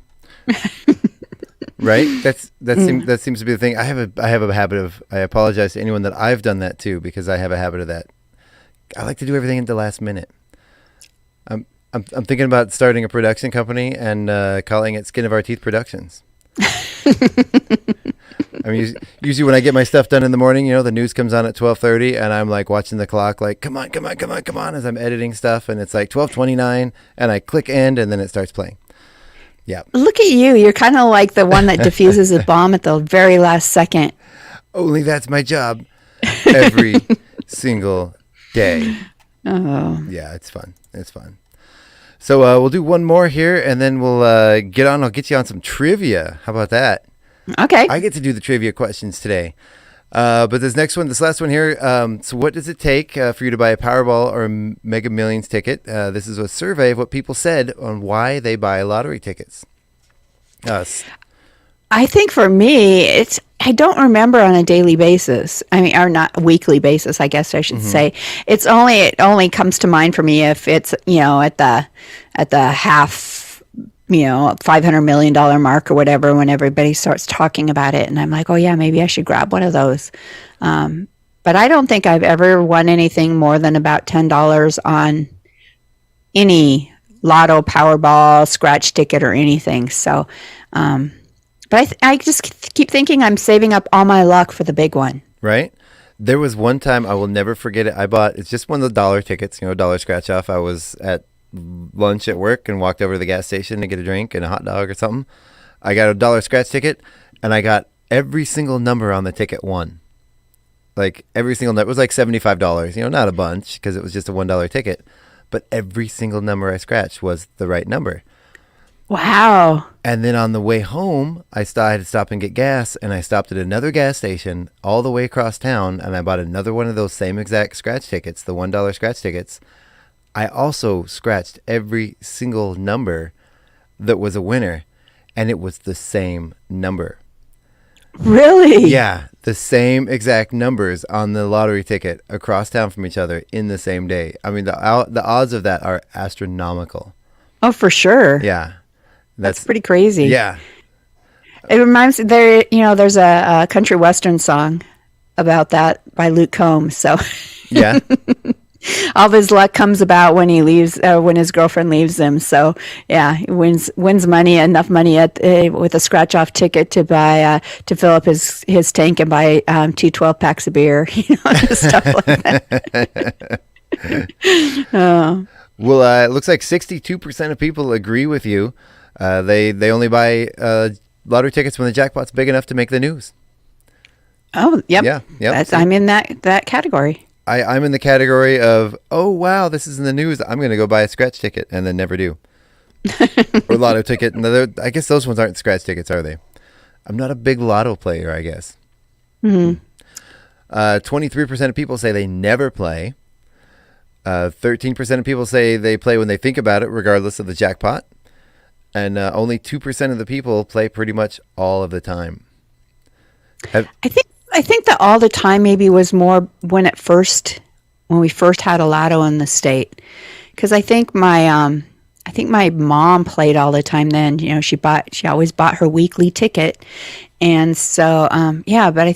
Right? That seems to be the thing. I have a habit of, I apologize to anyone that I've done that to, because I have a habit of that. I like to do everything at the last minute. I'm thinking about starting a production company and calling it Skin of Our Teeth Productions. I mean, usually when I get my stuff done in the morning, the news comes on at 12:30, and I'm like watching the clock, like, come on, as I'm editing stuff, and it's like 12:29, and I click end, and then it starts playing. Yeah. Look at you. You're kind of like the one that diffuses a bomb at the very last second. Only that's my job every single day. Oh. Yeah, it's fun. So we'll do one more here, and then we'll get on. I'll get you on some trivia. How about that? Okay. I get to do the trivia questions today. But this last one here. So what does it take for you to buy a Powerball or a Mega Millions ticket? This is a survey of what people said on why they buy lottery tickets. I think for me, I don't remember on a daily basis. I mean, or not a weekly basis, I guess I should say. It only comes to mind for me if it's, at the half $500 million mark or whatever when everybody starts talking about it. And I'm like, oh yeah, maybe I should grab one of those. But I don't think I've ever won anything more than about $10 on any lotto, Powerball, scratch ticket, or anything. So, but I just keep thinking I'm saving up all my luck for the big one. Right? There was one time, I will never forget it. It's just one of the dollar tickets, dollar scratch off. I was at lunch at work and walked over to the gas station to get a drink and a hot dog or something. I got a dollar scratch ticket, and I got every single number on the ticket won. Like every single number. It was like $75, not a bunch because it was just a $1 ticket. But every single number I scratched was the right number. Wow. And then on the way home, I had to stop and get gas, and I stopped at another gas station all the way across town, and I bought another one of those same exact scratch tickets, the $1 scratch tickets. I also scratched every single number that was a winner, and it was the same number. Really? Yeah, the same exact numbers on the lottery ticket across town from each other in the same day. I mean, the odds of that are astronomical. Oh, for sure. Yeah. That's pretty crazy. Yeah. It reminds me, there's a country western song about that by Luke Combs. So Yeah. all of his luck comes about when when his girlfriend leaves him. So yeah, he wins money, enough money with a scratch off ticket to buy to fill up his tank and buy 2 12-packs of beer, stuff like that. Well, it looks like 62% of people agree with you. They only buy lottery tickets when the jackpot's big enough to make the news. Oh, yep. Yeah. I'm in that category. I'm in the category of, oh, wow, this is in the news. I'm going to go buy a scratch ticket and then never do. Or lotto ticket. I guess those ones aren't scratch tickets, are they? I'm not a big lotto player, I guess. 23% of people say they never play. 13% of people say they play when they think about it, regardless of the jackpot. And only 2% of the people play pretty much all of the time. I think that all the time maybe was more when we first had a lotto in the state, because I think my mom played all the time then. She always bought her weekly ticket, and so but I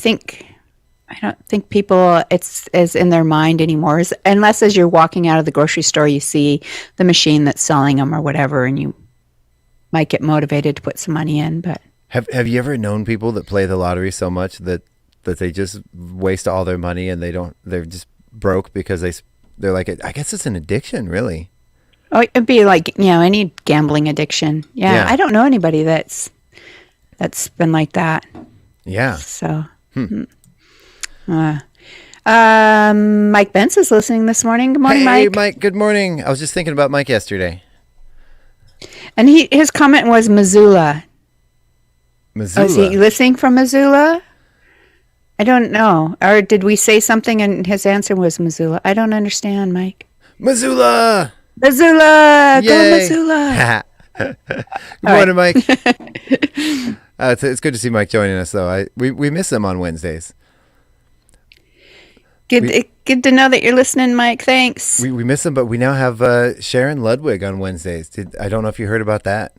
don't think people it's as in their mind anymore, unless as you're walking out of the grocery store you see the machine that's selling them or whatever, and you might get motivated to put some money in. But have you ever known people that play the lottery so much that they just waste all their money and they're just broke because they're like, I guess it's an addiction, really. Oh, it'd be like, any gambling addiction. Yeah. I don't know anybody that's been like that. Yeah. So, Mike Bentz is listening this morning. Good morning, Mike. Hey, Mike. Good morning. I was just thinking about Mike yesterday. And his comment was Missoula. Missoula. Is he listening from Missoula? I don't know. Or did we say something and his answer was Missoula? I don't understand, Mike. Missoula! Missoula! Yay. Go Missoula! Good morning, Mike. It's good to see Mike joining us, though. We miss him on Wednesdays. Good to know that you're listening, Mike. Thanks. We miss him, but we now have Sharon Ludwig on Wednesdays. I don't know if you heard about that.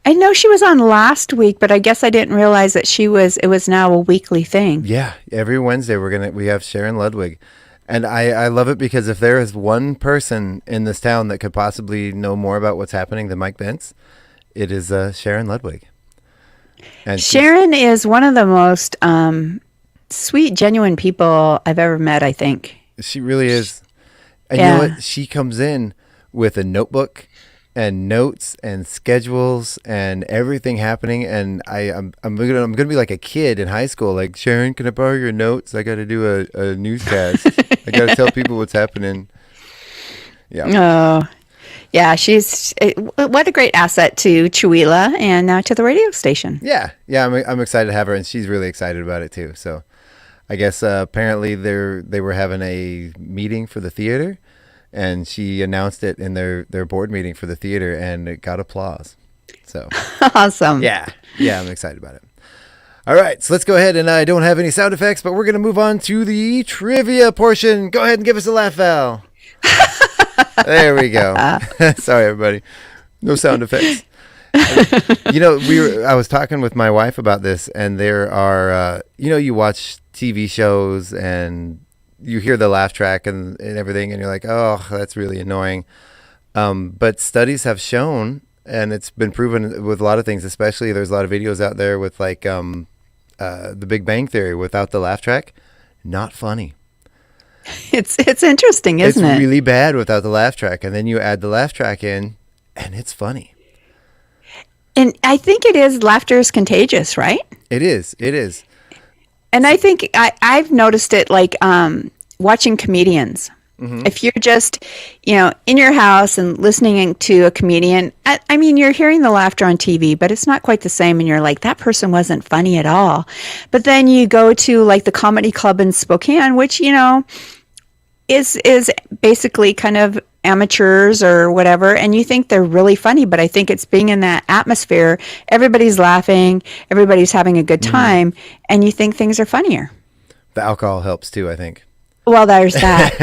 I know she was on last week, but I guess I didn't realize that it was now a weekly thing. Yeah, every Wednesday we have Sharon Ludwig. And I love it because if there is one person in this town that could possibly know more about what's happening than Mike Bentz, it is Sharon Ludwig. And Sharon is one of the most sweet, genuine people I've ever met, I think. She really is. And you know what? She comes in with a notebook and notes and schedules and everything happening, and I'm gonna be like a kid in high school. Like, Sharon, can I borrow your notes? I got to do a newscast. I got to tell people what's happening. Yeah. Oh, yeah. She's what a great asset to Chihuahua and now to the radio station. Yeah. I'm excited to have her, and she's really excited about it too. So, I guess apparently they were having a meeting for the theater. And she announced it in their board meeting for the theater, and it got applause. So awesome. Yeah, I'm excited about it. All right, so let's go ahead, and I don't have any sound effects, but we're going to move on to the trivia portion. Go ahead and give us a laugh, Val. There we go. Sorry, everybody. No sound effects. I was talking with my wife about this, and there are, you watch TV shows and you hear the laugh track and everything, and you're like, oh, that's really annoying. But studies have shown, and it's been proven with a lot of things, especially there's a lot of videos out there with like the Big Bang Theory without the laugh track, not funny. It's interesting, isn't it? It's really bad without the laugh track, and then you add the laugh track in, and it's funny. And I think it is, laughter is contagious, right? It is. And I think I've noticed it like watching comedians. Mm-hmm. If you're just, in your house and listening to a comedian, I mean, you're hearing the laughter on TV, but it's not quite the same. And you're like, that person wasn't funny at all. But then you go to like the comedy club in Spokane, which, is basically kind of amateurs or whatever, and you think they're really funny, but I think it's being in that atmosphere. Everybody's laughing, everybody's having a good time, and you think things are funnier. The alcohol helps too, I think. Well, there's that.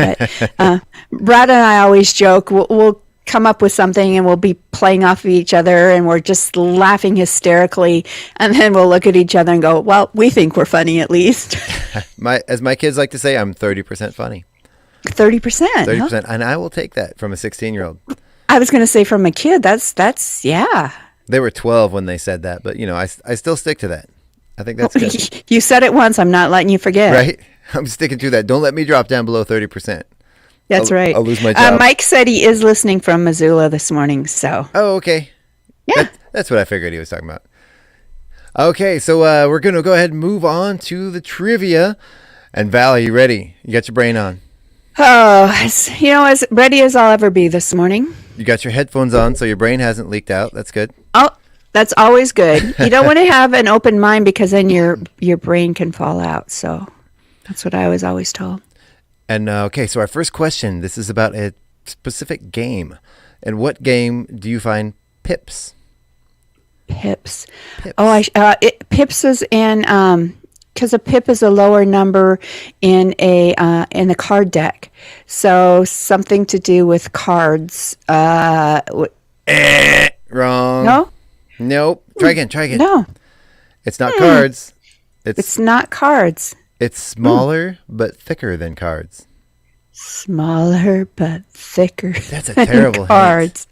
But Brad and I always joke, we'll come up with something and we'll be playing off of each other and we're just laughing hysterically, and then we'll look at each other and go, well, we think we're funny at least. As my kids like to say, I'm 30% funny. 30%. 30%. Huh? And I will take that from a 16-year-old. I was going to say from a kid, that's yeah. They were 12 when they said that, but I still stick to that. I think that's good. You said it once, I'm not letting you forget. Right? I'm sticking to that. Don't let me drop down below 30%. That's right. I'll lose my job. Mike said he is listening from Missoula this morning, so. Oh, okay. Yeah. That's what I figured he was talking about. Okay, so we're going to go ahead and move on to the trivia. And Val, are you ready? You got your brain on? Oh, as ready as I'll ever be this morning. You got your headphones on, so your brain hasn't leaked out. That's good. Oh, that's always good. You don't want to have an open mind because then your brain can fall out. So that's what I was always told. And okay, so our first question, this is about a specific game. And what game do you find pips? Pips. Oh, pips is in because a pip is a lower number in the card deck. So something to do with cards. Wrong. No? Nope. Try again. No. It's not cards. It's not cards. It's smaller but thicker than cards. Smaller but thicker. That's a terrible cards.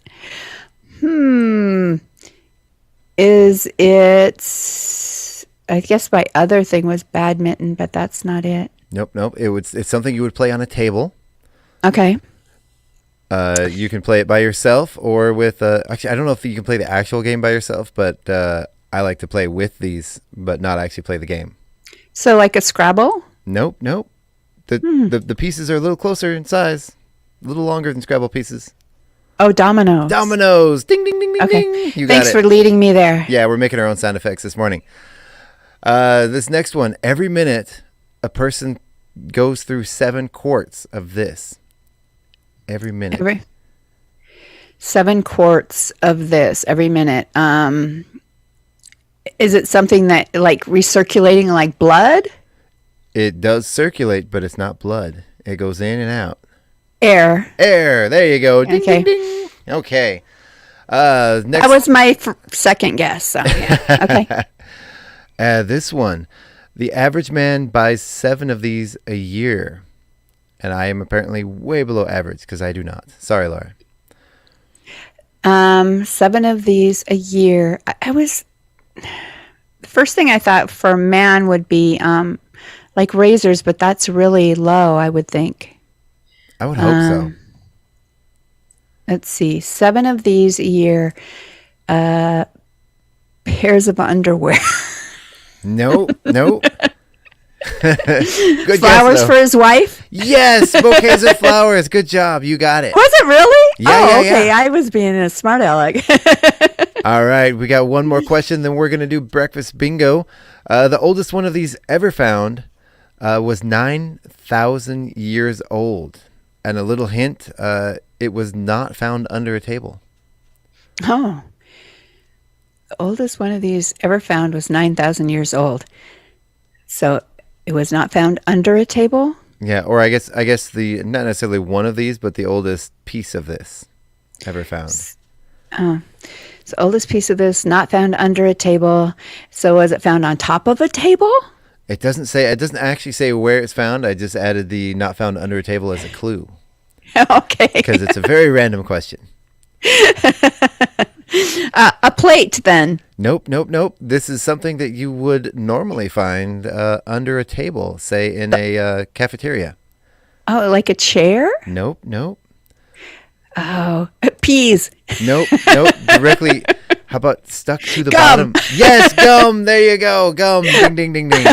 Is it? I guess my other thing was badminton, but that's not it. Nope. It's something you would play on a table. Okay. You can play it by yourself or with. Actually, I don't know if you can play the actual game by yourself, but I like to play with these, but not actually play the game. So like a Scrabble? Nope. The pieces are a little closer in size, a little longer than Scrabble pieces. Oh, dominoes. Dominoes. Ding, ding, ding, ding, okay. ding. You Thanks got it. for leading me there. Yeah, we're making our own sound effects this morning. This next one, every minute, a person goes through 7 quarts of this. Every minute. 7 quarts of this every minute. Is it something that like recirculating like blood? It does circulate, but it's not blood. It goes in and out. Air. There you go. Ding, okay. Ding, ding. Okay. Next. That was my second guess. So, yeah. Okay. This one. The average man buys 7 of these a year. And I am apparently way below average because I do not. Sorry, Laura. 7 of these a year. The first thing I thought for man would be like razors, but that's really low, I would think. I would hope so. Let's see. 7 of these a year. Pairs of underwear. Nope. Good flowers guess, for his wife? Yes, bouquets of flowers. Good job. You got it. Was it really? Yeah, okay. Yeah. I was being a smart aleck. All right. We got one more question, then we're going to do breakfast bingo. The oldest one of these ever found was 9,000 years old. And a little hint, it was not found under a table. Oh. The oldest one of these ever found was 9,000 years old. So it was not found under a table? Yeah, or I guess not necessarily one of these, but the oldest piece of this ever found. It's the oldest piece of this, not found under a table. So was it found on top of a table? It doesn't say. It doesn't actually say where it's found. I just added the not found under a table as a clue. Okay. Because it's a very random question. A plate, then. Nope. This is something that you would normally find under a table, say in a cafeteria. Oh, like a chair? Nope. Oh, peas. Nope. Directly. How about stuck to the Gum. bottom? Yes, gum. There you go. Gum. Ding, ding, ding, ding.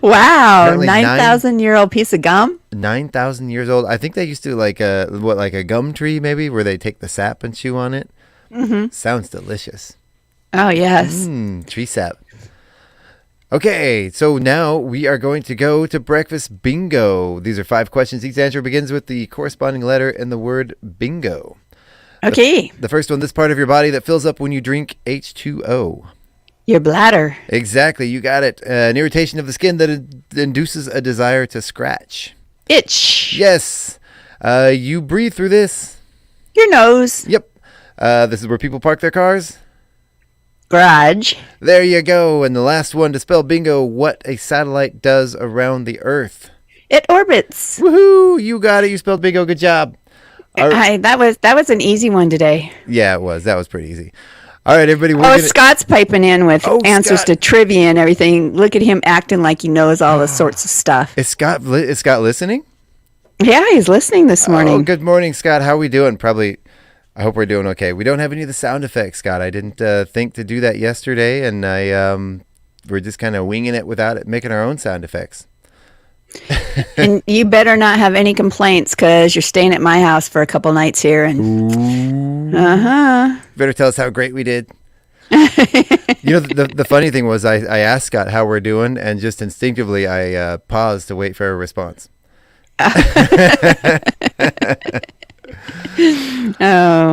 Wow, Apparently 9,000-year-old piece of gum? 9,000 years old. I think they used to like a gum tree maybe, where they take the sap and chew on it. Mm-hmm. Sounds delicious. Oh, yes. Tree sap. Okay, so now we are going to go to breakfast bingo. These are 5 questions. Each answer begins with the corresponding letter in the word bingo. Okay. The first one, this part of your body that fills up when you drink H2O. Your bladder. Exactly, you got it. An irritation of the skin that induces a desire to scratch. Itch. Yes. You breathe through this. Your nose. Yep. This is where people park their cars. Garage. There you go. And the last one, to spell bingo, what a satellite does around the Earth. It orbits. Woohoo! You got it. You spelled bingo. Good job. That was an easy one today. Yeah, it was. That was pretty easy. All right, everybody. Scott's piping in with answers Scott. to trivia and everything. Look at him acting like he knows all the sorts of stuff. Is Scott listening? Yeah, he's listening this morning. Oh, good morning, Scott. How are we doing? I hope we're doing okay. We don't have any of the sound effects, Scott. I didn't think to do that yesterday, and we're just kind of winging it without it, making our own sound effects. And you better not have any complaints, because you're staying at my house for a couple nights here. And Better tell us how great we did. The funny thing was I asked Scott how we're doing, and just instinctively I paused to wait for a response. All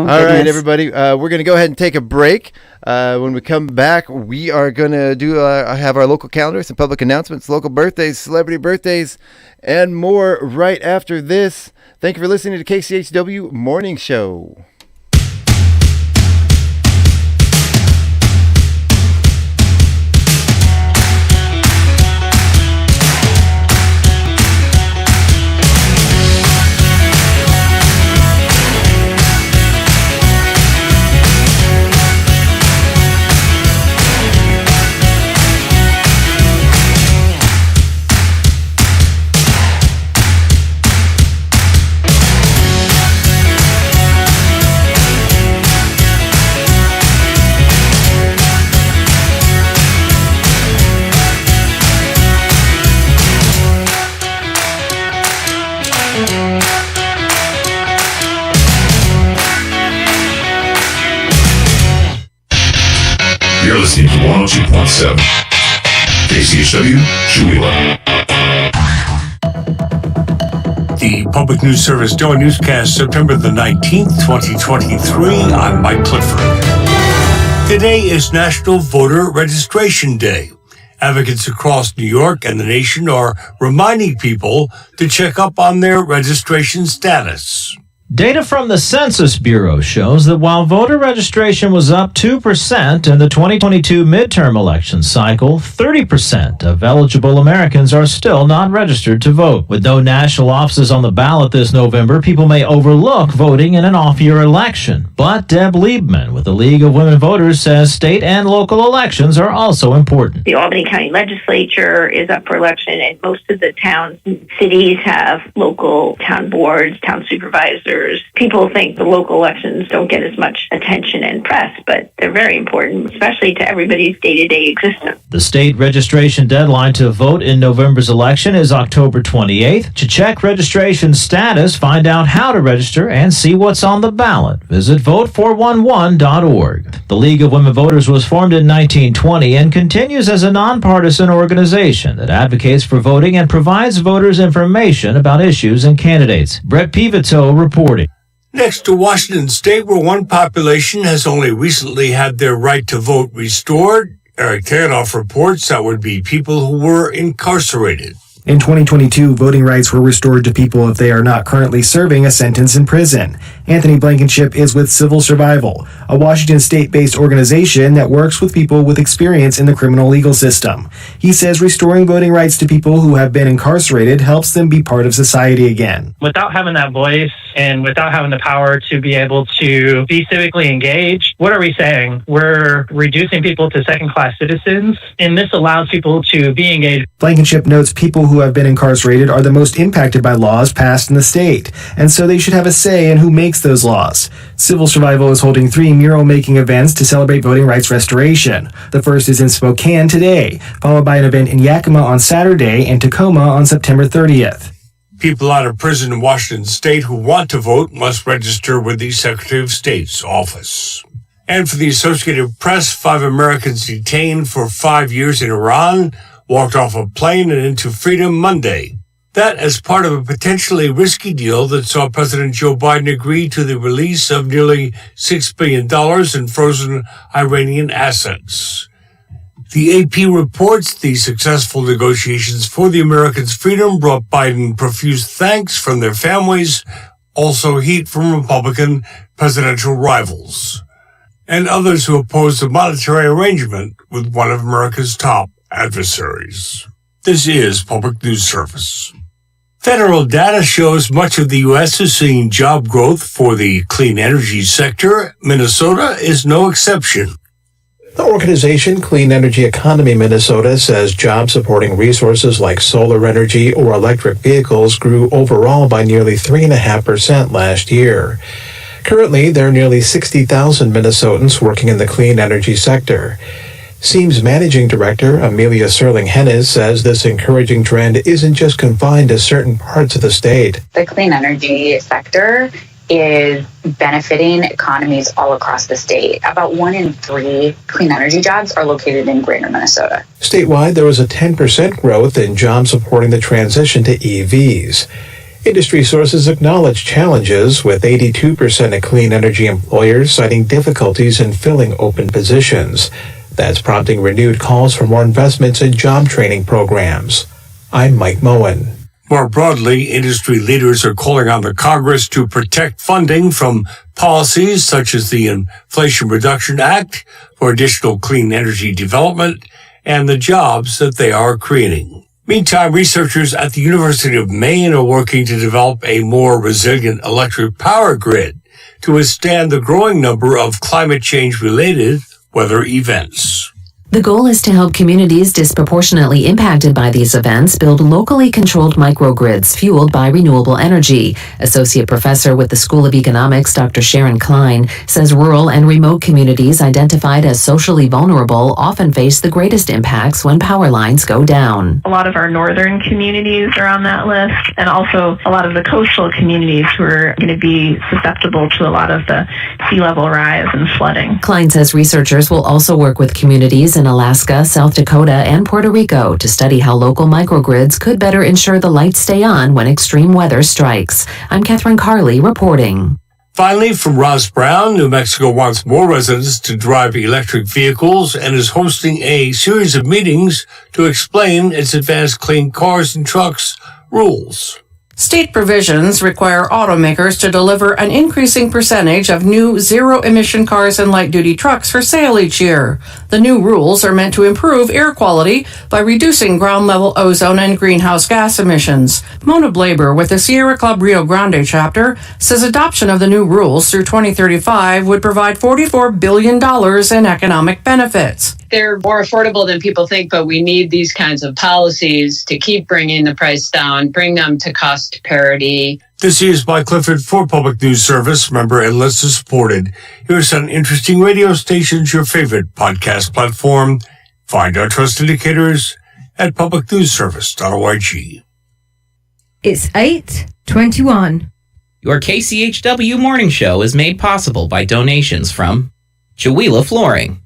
right, everybody. We're going to go ahead and take a break. When we come back, we are going to have our local calendar, some public announcements, local birthdays, celebrity birthdays, and more right after this. Thank you for listening to KCHW Morning Show. You're listening to 102.7 KCHW, Chewila. The Public News Service Daily Newscast, September the 19th, 2023. I'm Mike Clifford. Today is National Voter Registration Day. Advocates across New York and the nation are reminding people to check up on their registration status. Data from the Census Bureau shows that while voter registration was up 2% in the 2022 midterm election cycle, 30% of eligible Americans are still not registered to vote. With no national offices on the ballot this November, people may overlook voting in an off-year election. But Deb Liebman with the League of Women Voters says state and local elections are also important. The Albany County Legislature is up for election, and most of the towns and cities have local town boards, town supervisors. People think the local elections don't get as much attention and press, but they're very important, especially to everybody's day-to-day existence. The state registration deadline to vote in November's election is October 28th. To check registration status, find out how to register, and see what's on the ballot, visit vote411.org. The League of Women Voters was formed in 1920 and continues as a nonpartisan organization that advocates for voting and provides voters information about issues and candidates. Brett Pivito reporting. Next to Washington State, where one population has only recently had their right to vote restored, Eric Tanoff reports that would be people who were incarcerated. In 2022, voting rights were restored to people if they are not currently serving a sentence in prison. Anthony Blankenship is with Civil Survival, a Washington state-based organization that works with people with experience in the criminal legal system. He says restoring voting rights to people who have been incarcerated helps them be part of society again. Without having that voice and without having the power to be able to be civically engaged, what are we saying? We're reducing people to second-class citizens, and this allows people to be engaged. Blankenship notes people who have been incarcerated are the most impacted by laws passed in the state, and so they should have a say in who makes those laws. Civil Survival is holding 3 mural-making events to celebrate voting rights restoration. The first is in Spokane today, followed by an event in Yakima on Saturday and Tacoma on September 30th. People out of prison in Washington state who want to vote must register with the Secretary of State's office. And for the Associated Press, 5 Americans detained for 5 years in Iran walked off a plane and into freedom Monday. That as part of a potentially risky deal that saw President Joe Biden agree to the release of nearly $6 billion in frozen Iranian assets. The AP reports the successful negotiations for the Americans' freedom brought Biden profuse thanks from their families, also heat from Republican presidential rivals, and others who oppose the monetary arrangement with one of America's top adversaries. This is Public News Service. Federal data shows much of the U.S. is seeing job growth for the clean energy sector. Minnesota is no exception. The organization Clean Energy Economy Minnesota says jobs supporting resources like solar energy or electric vehicles grew overall by nearly 3.5% last year. Currently, there are nearly 60,000 Minnesotans working in the clean energy sector. SEAM's managing director, Amelia Serling-Hennes, says this encouraging trend isn't just confined to certain parts of the state. The clean energy sector is benefiting economies all across the state. About 1 in 3 clean energy jobs are located in greater Minnesota. Statewide, there was a 10% growth in jobs supporting the transition to EVs. Industry sources acknowledge challenges, with 82% of clean energy employers citing difficulties in filling open positions. That's prompting renewed calls for more investments in job training programs. I'm Mike Moen. More broadly, industry leaders are calling on the Congress to protect funding from policies such as the Inflation Reduction Act for additional clean energy development and the jobs that they are creating. Meantime, researchers at the University of Maine are working to develop a more resilient electric power grid to withstand the growing number of climate change-related weather events. The goal is to help communities disproportionately impacted by these events build locally controlled microgrids fueled by renewable energy. Associate Professor with the School of Economics, Dr. Sharon Klein, says rural and remote communities identified as socially vulnerable often face the greatest impacts when power lines go down. A lot of our northern communities are on that list, and also a lot of the coastal communities who are going to be susceptible to a lot of the sea level rise and flooding. Klein says researchers will also work with communities in Alaska, South Dakota, and Puerto Rico to study how local microgrids could better ensure the lights stay on when extreme weather strikes. I'm Catherine Carley reporting. Finally, from Ross Brown, New Mexico wants more residents to drive electric vehicles and is hosting a series of meetings to explain its advanced clean cars and trucks rules. State provisions require automakers to deliver an increasing percentage of new zero-emission cars and light-duty trucks for sale each year. The new rules are meant to improve air quality by reducing ground-level ozone and greenhouse gas emissions. Mona Blaber with the Sierra Club Rio Grande chapter says adoption of the new rules through 2035 would provide $44 billion in economic benefits. They're more affordable than people think, but we need these kinds of policies to keep bringing the price down, bring them to cost parity. This is Mike Clifford for Public News Service, member and listener supported. Here's on interesting radio stations, your favorite podcast platform. Find our trust indicators at publicnewsservice.org. It's 8:21. Your KCHW morning show is made possible by donations from Chihuahua Flooring.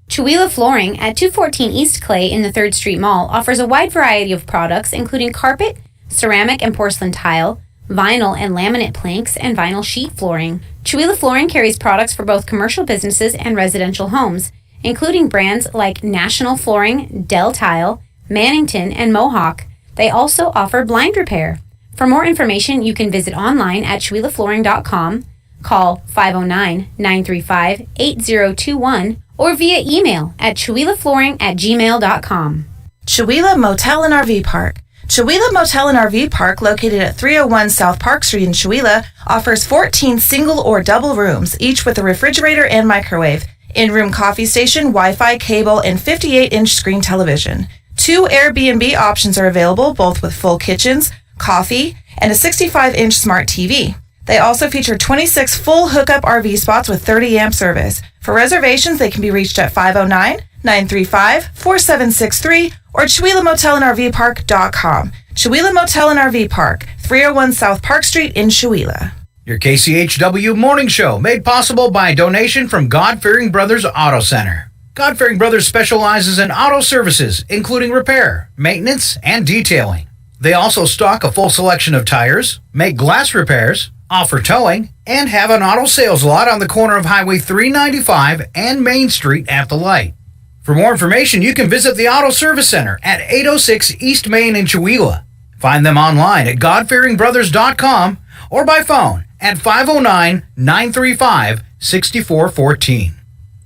Chihuahua Flooring at 214 East Clay in the 3rd Street Mall offers a wide variety of products including carpet, ceramic and porcelain tile, vinyl and laminate planks, and vinyl sheet flooring. Chihuahua Flooring carries products for both commercial businesses and residential homes, including brands like National Flooring, Del Tile, Mannington, and Mohawk. They also offer blind repair. For more information, you can visit online at ChuelaFlooring.com, call 509-935-8021, or via email at ChuelaFlooring@gmail.com. Chewelah Motel and RV Park. Chewelah Motel and RV Park, located at 301 South Park Street in Chewelah, offers 14 single or double rooms, each with a refrigerator and microwave, in-room coffee station, Wi-Fi, cable, and 58-inch screen television. 2 Airbnb options are available, both with full kitchens, coffee, and a 65-inch smart TV. They also feature 26 full hookup RV spots with 30-amp service. For reservations, they can be reached at 509-935-4763 or ChuelahMotelandRVPark.com. Chewelah Motel and RV Park, 301 South Park Street in Chewelah. Your KCHW morning show, made possible by a donation from God-Fearing Brothers Auto Center. God-Fearing Brothers specializes in auto services, including repair, maintenance, and detailing. They also stock a full selection of tires, make glass repairs, offer towing, and have an auto sales lot on the corner of Highway 395 and Main Street at the light. For more information, you can visit the Auto Service Center at 806 East Main in Chewelah. Find them online at godfearingbrothers.com or by phone at 509-935-6414.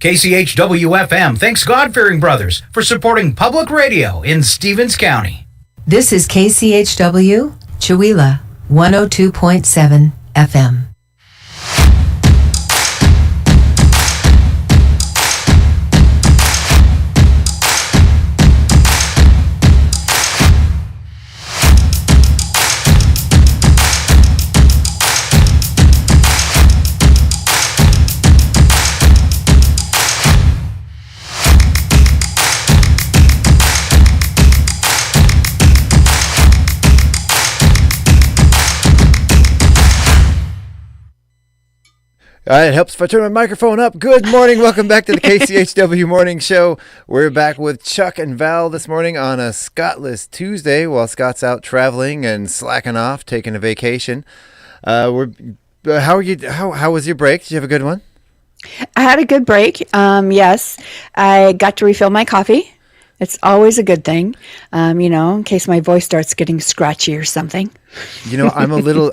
KCHW-FM thanks God-Fearing Brothers for supporting public radio in Stevens County. This is KCHW, Chewelah, 102.7 FM. It helps if I turn my microphone up. Good morning. Welcome back to the KCHW Morning Show. We're back with Chuck and Val this morning on a Scottless Tuesday while Scott's out traveling and slacking off, taking a vacation. How are you? How was your break? Did you have a good one? I had a good break. Yes, I got to refill my coffee. It's always a good thing, in case my voice starts getting scratchy or something. I'm a little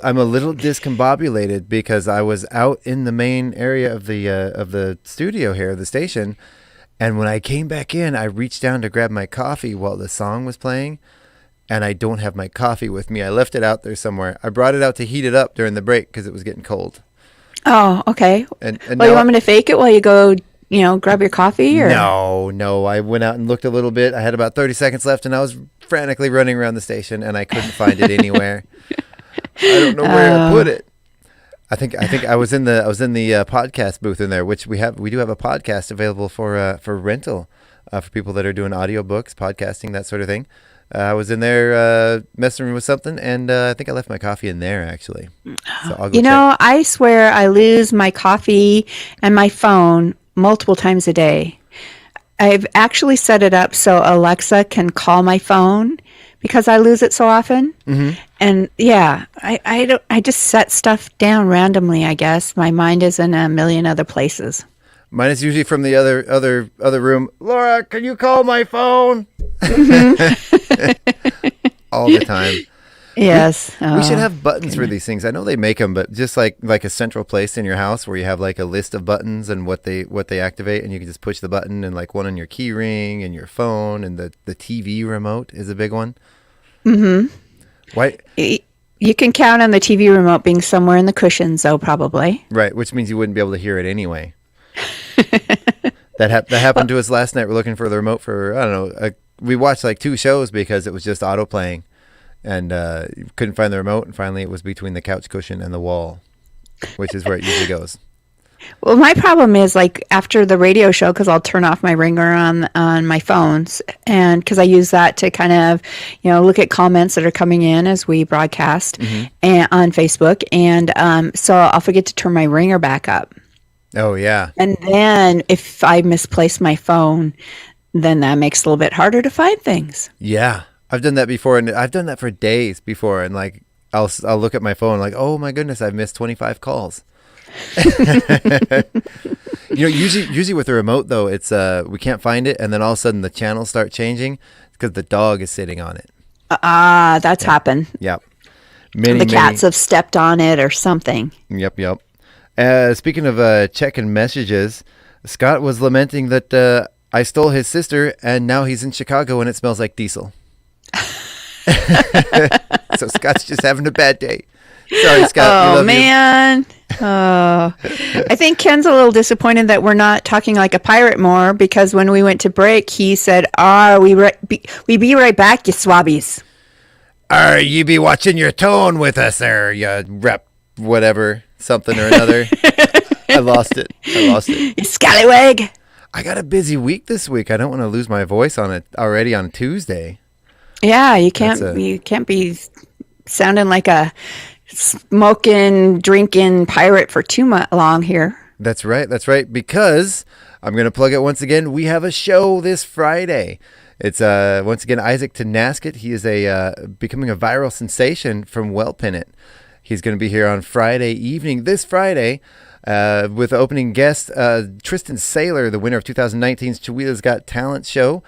discombobulated because I was out in the main area of the studio here, the station, and when I came back in, I reached down to grab my coffee while the song was playing, and I don't have my coffee with me. I left it out there somewhere. I brought it out to heat it up during the break because it was getting cold. Oh, okay. And you want me to fake it while you go? Grab your coffee? Or? No. I went out and looked a little bit. I had about 30 seconds left, and I was frantically running around the station, and I couldn't find it anywhere. I don't know where I put it. I think I was in the podcast booth in there, which we do have a podcast available for rental for people that are doing audiobooks, podcasting, that sort of thing. I was in there messing with something, and I think I left my coffee in there, actually. So I'll go check. I swear I lose my coffee and my phone multiple times a day. I've actually set it up so Alexa can call my phone because I lose it so often. Mm-hmm. And yeah, I just set stuff down randomly, I guess. My mind is in a million other places. Mine is usually from the other room. Laura, can you call my phone? Mm-hmm. All the time. Yes. We should have buttons for these things. I know they make them, but just like a central place in your house where you have like a list of buttons and what they activate, and you can just push the button, and like one on your key ring and your phone, and the TV remote is a big one. Mm-hmm. Why? You can count on the TV remote being somewhere in the cushions, though, probably. Right, which means you wouldn't be able to hear it anyway. That happened to us last night. We're looking for the remote for, I don't know, we watched like 2 shows because it was just auto playing. And couldn't find the remote, and finally it was between the couch cushion and the wall, which is where it usually goes. Well, my problem is like after the radio show, because I'll turn off my ringer on my phones, and because I use that to kind of, look at comments that are coming in as we broadcast and on Facebook, and so I'll forget to turn my ringer back up. Oh yeah. And then if I misplace my phone, then that makes it a little bit harder to find things. Yeah. I've done that before, and I've done that for days before, and like I'll look at my phone like, oh my goodness, I've missed 25 calls. Usually with the remote though, it's we can't find it, and then all of a sudden the channels start changing because the dog is sitting on it. That's happened. Yep. The cats have stepped on it or something. Yep. Speaking of checking messages, Scott was lamenting that I stole his sister and now he's in Chicago and it smells like diesel. So Scott's just having a bad day. Sorry, Scott. Oh, man. Oh, I think Ken's a little disappointed that we're not talking like a pirate more, because when we went to break, he said, we be right back, you swabbies. You be watching your tone with us there, you rep whatever, something or another. I lost it. You scallywag. I got a busy week this week. I don't want to lose my voice on it already on Tuesday. Yeah, you can't be sounding like a smoking, drinking pirate for too long here. That's right. Because I'm going to plug it once again. We have a show this Friday. It's once again Isaac Tanaskett. He is becoming a viral sensation from Wellpinit. He's going to be here on Friday evening, this Friday, with opening guest Tristan Saylor, the winner of 2019's Chihuahua's Got Talent show.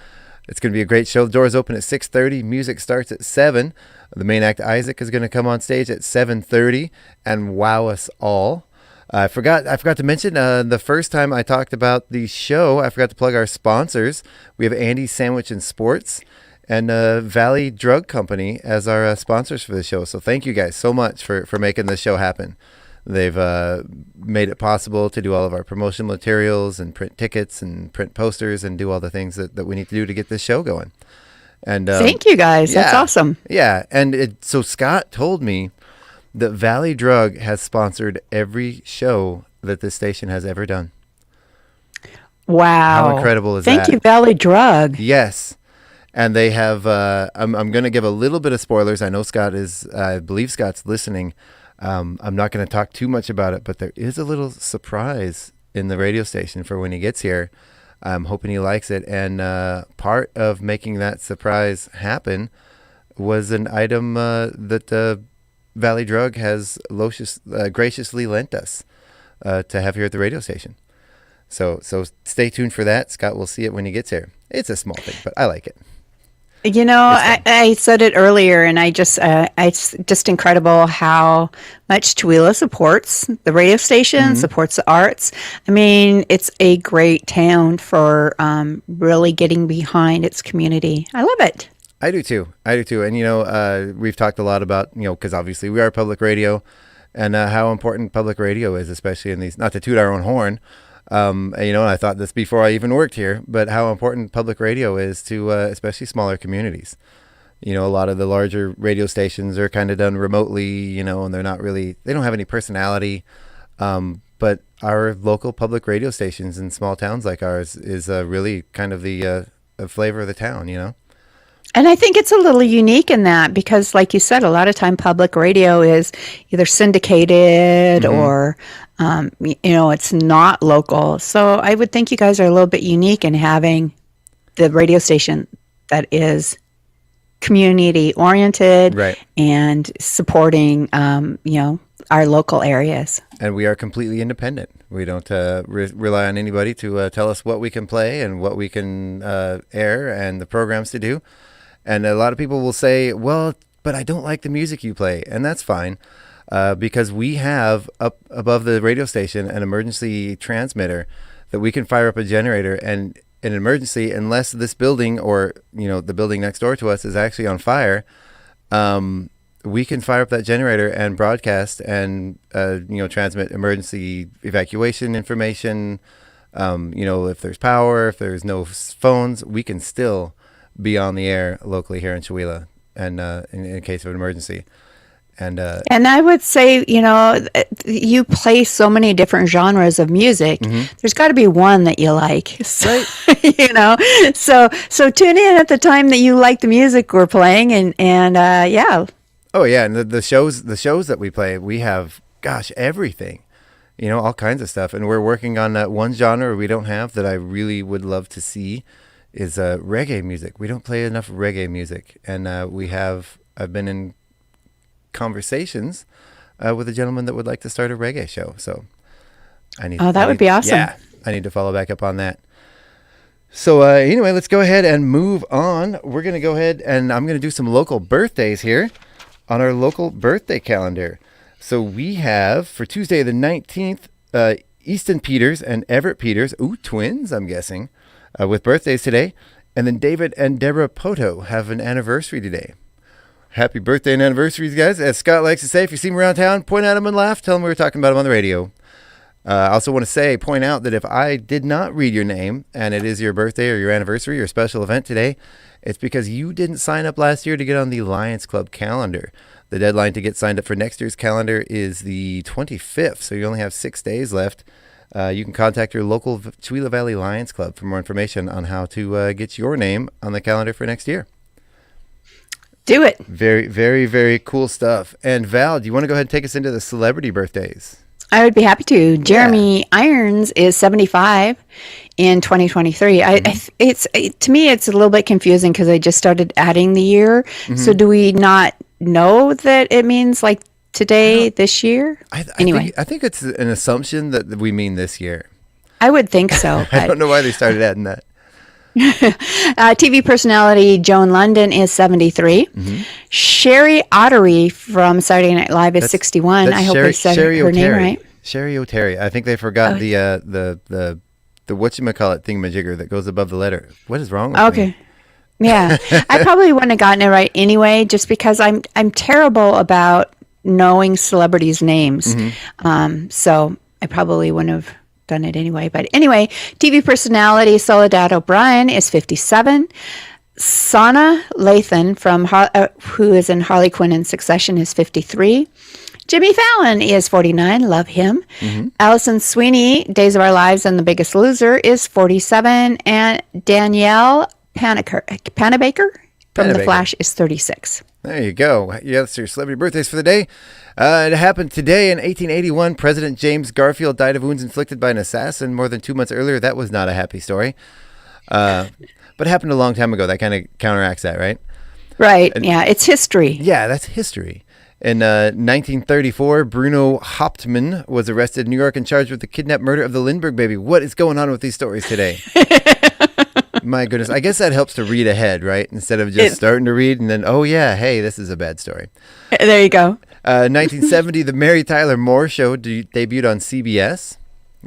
It's going to be a great show. The doors open at 6:30. Music starts at 7. The main act, Isaac, is going to come on stage at 7:30 and wow us all. I forgot to mention the first time I talked about the show, I forgot to plug our sponsors. We have Andy's Sandwich and Sports and Valley Drug Company as our sponsors for the show. So thank you guys so much for making this show happen. They've made it possible to do all of our promotional materials and print tickets and print posters and do all the things that we need to do to get this show going. And thank you guys. That's awesome. Yeah. And so Scott told me that Valley Drug has sponsored every show that this station has ever done. Wow. How incredible is that? Thank you, Valley Drug. Yes. And they have, I'm going to give a little bit of spoilers. I know I believe Scott's listening. I'm not going to talk too much about it, but there is a little surprise in the radio station for when he gets here. I'm hoping he likes it. And part of making that surprise happen was an item that Valley Drug has graciously lent us to have here at the radio station. So stay tuned for that. Scott will see it when he gets here. It's a small thing, but I like it. You know, I said it earlier, and it's just incredible how much Chihuahua supports the radio station, supports the arts. I mean, it's a great town for really getting behind its community. I love it. I do too. And, we've talked a lot about, because obviously we are public radio and how important public radio is, especially in these, not to toot our own horn. And I thought this before I even worked here, but how important public radio is to especially smaller communities. A lot of the larger radio stations are kind of done remotely, and they don't have any personality. But our local public radio stations in small towns like ours is really kind of the flavor of the town, And I think it's a little unique in that because, like you said, a lot of time public radio is either syndicated or, it's not local. So I would think you guys are a little bit unique in having the radio station that is community oriented and supporting, our local areas. And we are completely independent. We don't rely on anybody to tell us what we can play and what we can air and the programs to do. And a lot of people will say, well, but I don't like the music you play. And that's fine because we have up above the radio station an emergency transmitter that we can fire up a generator. And in an emergency, unless this building or, the building next door to us is actually on fire, we can fire up that generator and broadcast and, transmit emergency evacuation information. If there's power, if there's no phones, we can still be on the air locally here in Chihuahua and in case of an emergency. And I would say, you play so many different genres of music. There's got to be one that you like, so, so tune in at the time that you like the music we're playing and yeah. Oh yeah. And the shows that we play, we have, everything, all kinds of stuff. And we're working on that one genre we don't have that I really would love to see is reggae music. We don't play enough reggae music, and I've been in conversations with a gentleman that would like to start a reggae show. So I need. Oh, that would be awesome. Yeah, I need to follow back up on that. So anyway, let's go ahead and move on. We're going to go ahead and I'm going to do some local birthdays here on our local birthday calendar. So we have for Tuesday the 19th, Easton Peters and Everett Peters, twins, I'm guessing, with birthdays today. And then David and Deborah Poto have an anniversary today. Happy birthday and anniversaries, guys. As Scott likes to say, if you see him around town, point at him and laugh. Tell him we were talking about him on the radio. I also want to point out that if I did not read your name and it is your birthday or your anniversary or special event today, it's because you didn't sign up last year to get on the Lions Club calendar. The deadline to get signed up for next year's calendar is the 25th, so you only have 6 days left. You can contact your local Chewila Valley Lions Club for more information on how to get your name on the calendar for next year. Do it. Very, very, very cool stuff. And Val, do you want to go ahead and take us into the celebrity birthdays? I would be happy to. Jeremy Irons is 75 in 2023. To me, it's a little bit confusing because I just started adding the year. Mm-hmm. So do we not know that it means like today, this year? I think it's an assumption that we mean this year. I would think so. I don't know why they started adding that. TV personality Joan London is 73. Mm-hmm. Sherry Ottery from Saturday Night Live is 61. I hope I said her name right. Sherry O'Terry. I think they forgot the whatchamacallit thingamajigger that goes above the letter. What is wrong with me? Yeah. I probably wouldn't have gotten it right anyway, just because I'm terrible about knowing celebrities' names. Mm-hmm. So I probably wouldn't have done it anyway. But anyway, TV personality Soledad O'Brien is 57. Sana Lathan, who is in Harley Quinn and Succession, is 53. Jimmy Fallon is 49. Love him. Mm-hmm. Allison Sweeney, Days of Our Lives and The Biggest Loser, is 47. And Danielle Panabaker from The Flash is 36. There you go. Yeah, that's your celebrity birthdays for the day. It happened today in 1881. President James Garfield died of wounds inflicted by an assassin more than 2 months earlier. That was not a happy story. But it happened a long time ago. That kind of counteracts that, right? Right. Yeah, it's history. Yeah, that's history. In 1934, Bruno Hauptmann was arrested in New York and charged with the kidnapped murder of the Lindbergh baby. What is going on with these stories today? My goodness. I guess that helps to read ahead, right? Instead of just starting to read and then, oh, yeah, hey, this is a bad story. There you go. 1970, The Mary Tyler Moore Show debuted on CBS.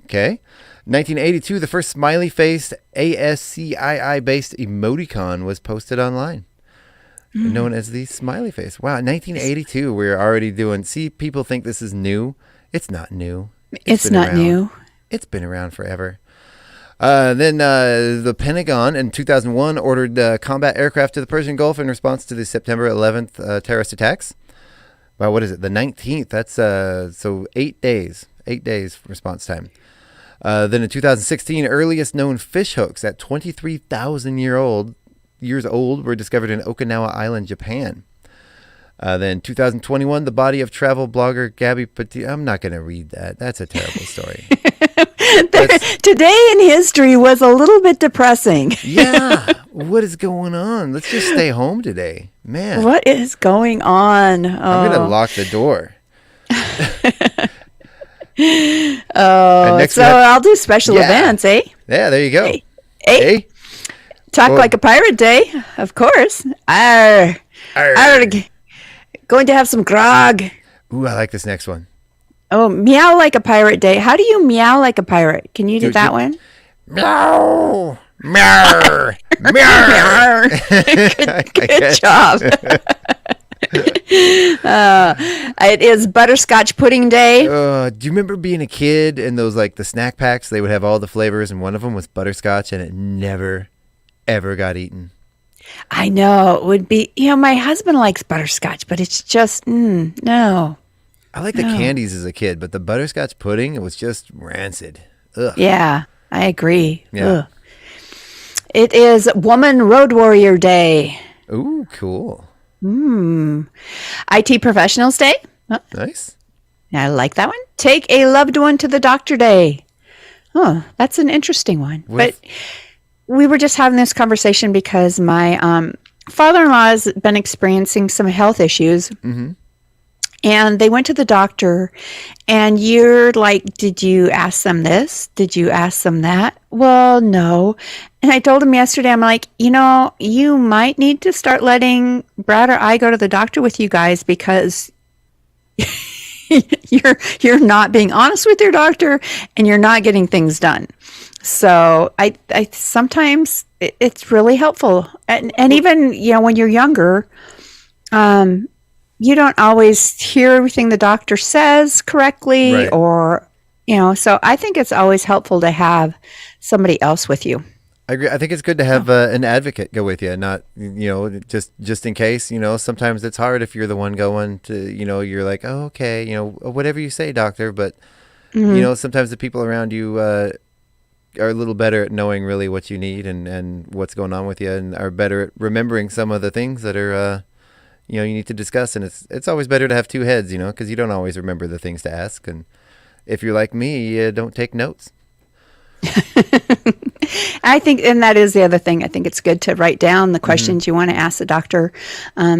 Okay. 1982, the first smiley-faced ASCII-based emoticon was posted online, known as the smiley face. Wow, 1982, we're already doing... See, people think this is new. It's not new. It's not new. It's been around forever. Then the Pentagon in 2001 ordered combat aircraft to the Persian Gulf in response to the September 11th terrorist attacks. Wow, what is it? The 19th. That's so 8 days. 8 days response time. Then in 2016, earliest known fish hooks at 23,000 years old were discovered in Okinawa Island, Japan. Then 2021, the body of travel blogger Gabby Petit. I'm not going to read that. That's a terrible story. Today in history was a little bit depressing. Yeah. What is going on? Let's just stay home today. Man. What is going on? I'm going to lock the door. I'll do special events, eh? Yeah, there you go. Hey. Talk like a pirate day, of course. Arr. Going to have some grog. Ooh, I like this next one. Oh, meow like a pirate day. How do you meow like a pirate? Can you do that one? Meow. Meow. Meow. Good job. It is butterscotch pudding day. Do you remember being a kid and those like the snack packs? They would have all the flavors and one of them was butterscotch and it never, ever got eaten. I know. It would be, my husband likes butterscotch, but it's just, no. I like the candies as a kid, but the butterscotch pudding, it was just rancid. Ugh. Yeah, I agree. Yeah. Ugh. It is Woman Road Warrior Day. Ooh, cool. IT Professionals Day. Oh, nice. I like that one. Take a loved one to the doctor day. Oh, that's an interesting one. But we were just having this conversation because my father-in-law has been experiencing some health issues. Mm-hmm. and they went to the doctor, and you're like, did you ask them this? Did you ask them that? Well, no. And I told him yesterday, I'm like, you might need to start letting Brad or I go to the doctor with you guys, because you're not being honest with your doctor, and you're not getting things done. So I sometimes it's really helpful, and even when you're younger, you don't always hear everything the doctor says correctly, Right. or so I think it's always helpful to have somebody else with you. I agree. I think it's good to have an advocate go with you, not just in case. Sometimes it's hard if you're the one going to. You're like, oh, okay, whatever you say, doctor. But sometimes the people around you are a little better at knowing really what you need and what's going on with you, and are better at remembering some of the things that are you need to discuss. And it's always better to have two heads, because you don't always remember the things to ask. And if you're like me, you don't take notes. I think, and that is the other thing, I think it's good to write down the questions you want to ask the doctor,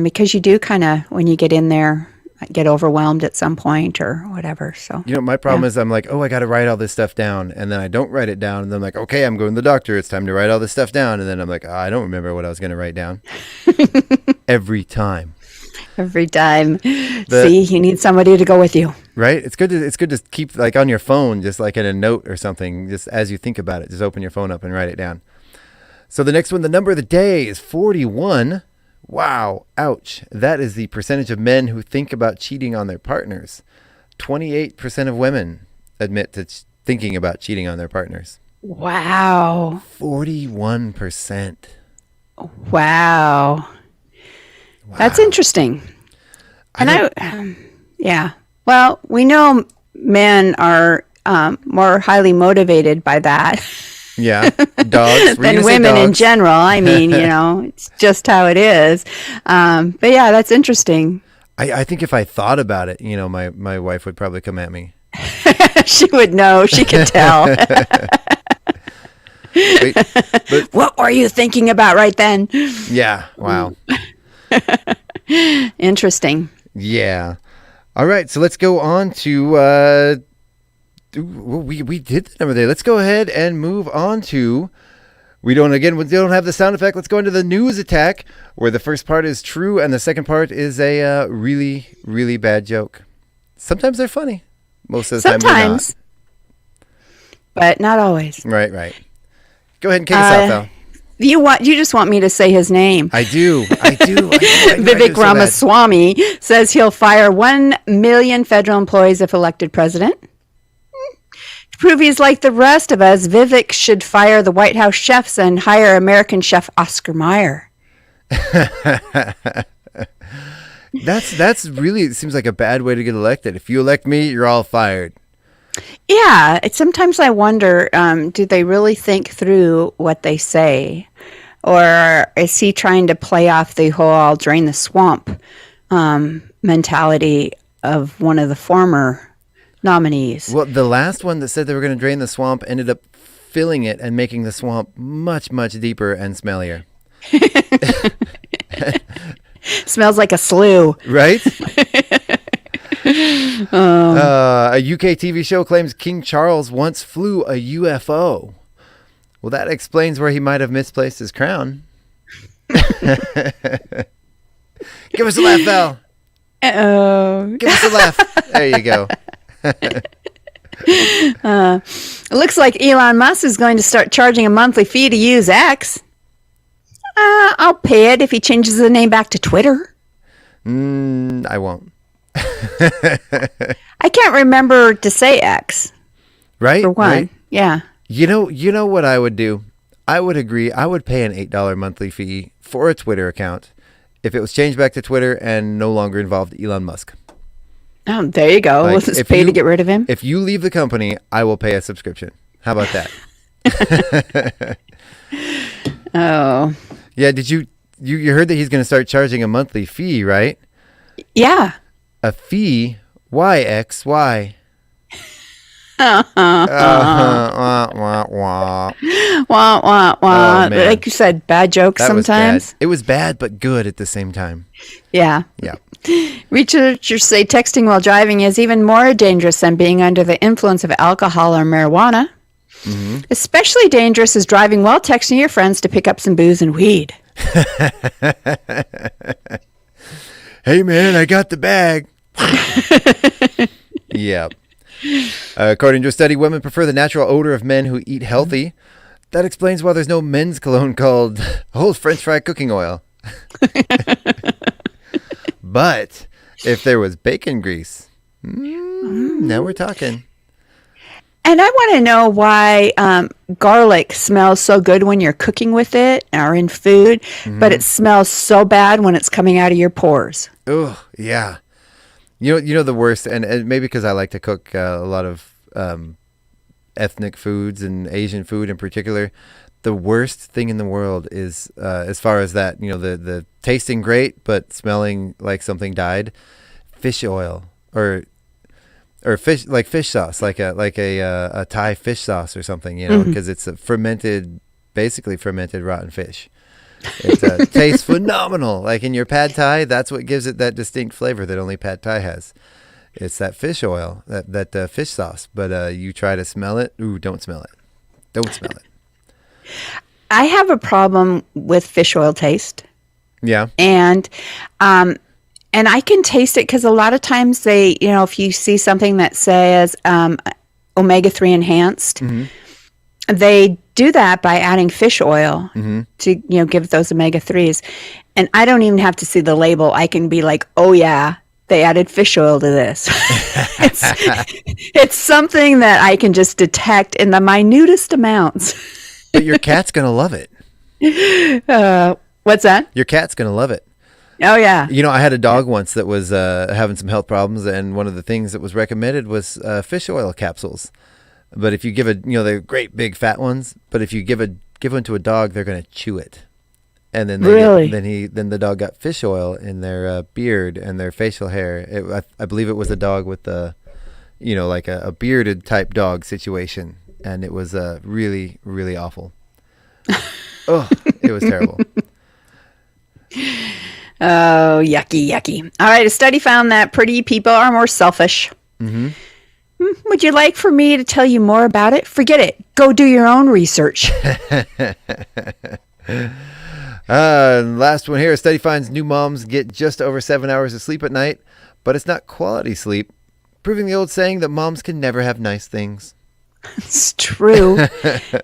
because you do kind of, when you get in there, get overwhelmed at some point or whatever. So my problem is I'm like, oh, I got to write all this stuff down, and then I don't write it down, and then I'm like, okay, I'm going to the doctor, it's time to write all this stuff down, and then I'm like, I don't remember what I was going to write down. Every time. See, you need somebody to go with you. Right? It's good to keep like on your phone, just like in a note or something, just as you think about it, just open your phone up and write it down. So the next one, the number of the day is 41. Wow. Ouch. That is the percentage of men who think about cheating on their partners. 28% of women admit to thinking about cheating on their partners. Wow. 41%. Wow. That's interesting. And yeah. Well, we know men are more highly motivated by that. Yeah, dogs than women in general. I mean, it's just how it is. But yeah, that's interesting. I think if I thought about it, my wife would probably come at me. She would know. She could tell. Wait, but, what were you thinking about right then? Yeah. Wow. Interesting. Yeah. All right. So let's go on to we did the number there. Let's go ahead and move on to we don't have the sound effect. Let's go into the news attack, where the first part is true and the second part is a really, really bad joke. Sometimes they're funny. Most of the time they're not. But not always. Right. Go ahead and kick us off, Val. You just want me to say his name. I do. Vivek Ramaswamy says he'll fire 1 million federal employees if elected president. To prove he's like the rest of us, Vivek should fire the White House chefs and hire American chef Oscar Mayer. That's really, it seems like a bad way to get elected. If you elect me, you're all fired. Yeah, sometimes I wonder, do they really think through what they say? Or is he trying to play off the whole I'll drain the swamp mentality of one of the former nominees? Well, the last one that said they were going to drain the swamp ended up filling it and making the swamp much, much deeper and smellier. Smells like a slough. Right? A UK TV show claims King Charles once flew a UFO. Well, that explains where he might have misplaced his crown. Give us a laugh, Val. Uh-oh. Give us a laugh. There you go. It looks like Elon Musk is going to start charging a monthly fee to use X. I'll pay it if he changes the name back to Twitter. I won't. I can't remember to say X. Right? For one. Right? Yeah. You know what I would do? I would agree. I would pay an $8 monthly fee for a Twitter account if it was changed back to Twitter and no longer involved Elon Musk. Oh, there you go. We'll just pay to get rid of him. If you leave the company, I will pay a subscription. How about that? Oh. Yeah, did you heard that he's going to start charging a monthly fee, right? Yeah. A fee? Why, X? Why? Wah, wah, wah. Wah, wah, wah. Oh, man. Like you said, bad jokes That was sometimes. bad. It was bad, but good at the same time. Yeah. Yeah. Researchers say texting while driving is even more dangerous than being under the influence of alcohol or marijuana. Mm-hmm. Especially dangerous is driving while texting your friends to pick up some booze and weed. Hey, man, I got the bag. Yeah. According to a study, women prefer the natural odor of men who eat healthy. That explains why there's no men's cologne called Old French Fry Cooking Oil. But if there was bacon grease, now we're talking. And I want to know why garlic smells so good when you're cooking with it or in food, but it smells so bad when it's coming out of your pores. Oh, yeah. You know the worst, and maybe because I like to cook a lot of ethnic foods and Asian food in particular, the worst thing in the world is, as far as that, the tasting great but smelling like something died, fish oil or fish, like fish sauce, like a Thai fish sauce or something, because it's basically fermented rotten fish. It tastes phenomenal. Like in your pad Thai, that's what gives it that distinct flavor that only pad Thai has. It's that fish oil, that fish sauce. But you try to smell it. Ooh, don't smell it. Don't smell it. I have a problem with fish oil taste. Yeah. And I can taste it because a lot of times they, if you see something that says omega-3 enhanced, they do that by adding fish oil to, give those omega-3s. And I don't even have to see the label. I can be like, oh yeah, they added fish oil to this. It's something that I can just detect in the minutest amounts. But your cat's going to love it. What's that? Your cat's going to love it. Oh, yeah. I had a dog once that was having some health problems, and one of the things that was recommended was fish oil capsules. But if you give they're great big fat ones, but if you give one to a dog, they're going to chew it. And then then the dog got fish oil in their beard and their facial hair. I believe it was a dog with like a bearded type dog situation. And it was really, really awful. Oh, it was terrible. Oh, yucky, yucky. All right, a study found that pretty people are more selfish. Would you like for me to tell you more about it? Forget it. Go do your own research. Last one here. A study finds new moms get just over 7 hours of sleep at night, but it's not quality sleep, proving the old saying that moms can never have nice things. It's true.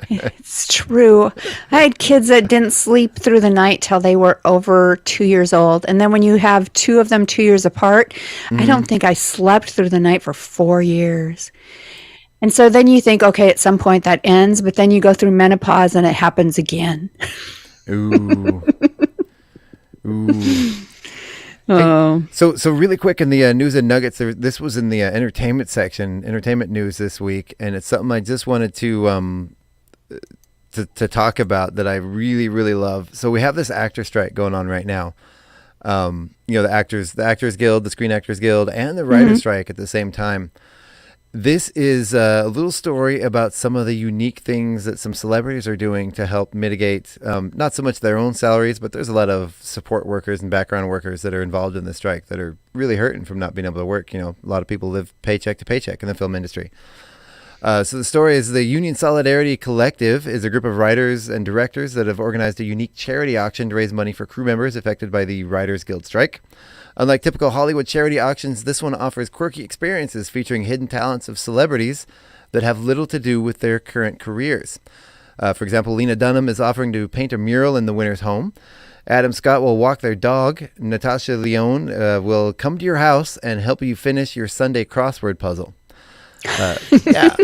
It's true. I had kids that didn't sleep through the night till they were over 2 years old. And then when you have two of them 2 years apart, I don't think I slept through the night for 4 years. And so then you think, okay, at some point that ends, but then you go through menopause and it happens again. Ooh. Ooh. Oh. Hey, so really quick in the news and nuggets, this was in the entertainment section, entertainment news this week, and it's something I just wanted to talk about that I really, really love. So we have this actor strike going on right now. The Actors Guild, the Screen Actors Guild, and the Writers Strike at the same time. This is a little story about some of the unique things that some celebrities are doing to help mitigate, not so much their own salaries, but there's a lot of support workers and background workers that are involved in the strike that are really hurting from not being able to work. A lot of people live paycheck to paycheck in the film industry. So the story is the Union Solidarity Collective is a group of writers and directors that have organized a unique charity auction to raise money for crew members affected by the Writers Guild strike. Unlike typical Hollywood charity auctions, this one offers quirky experiences featuring hidden talents of celebrities that have little to do with their current careers. For example, Lena Dunham is offering to paint a mural in the winner's home. Adam Scott will walk their dog. Natasha Lyonne will come to your house and help you finish your Sunday crossword puzzle. Yeah.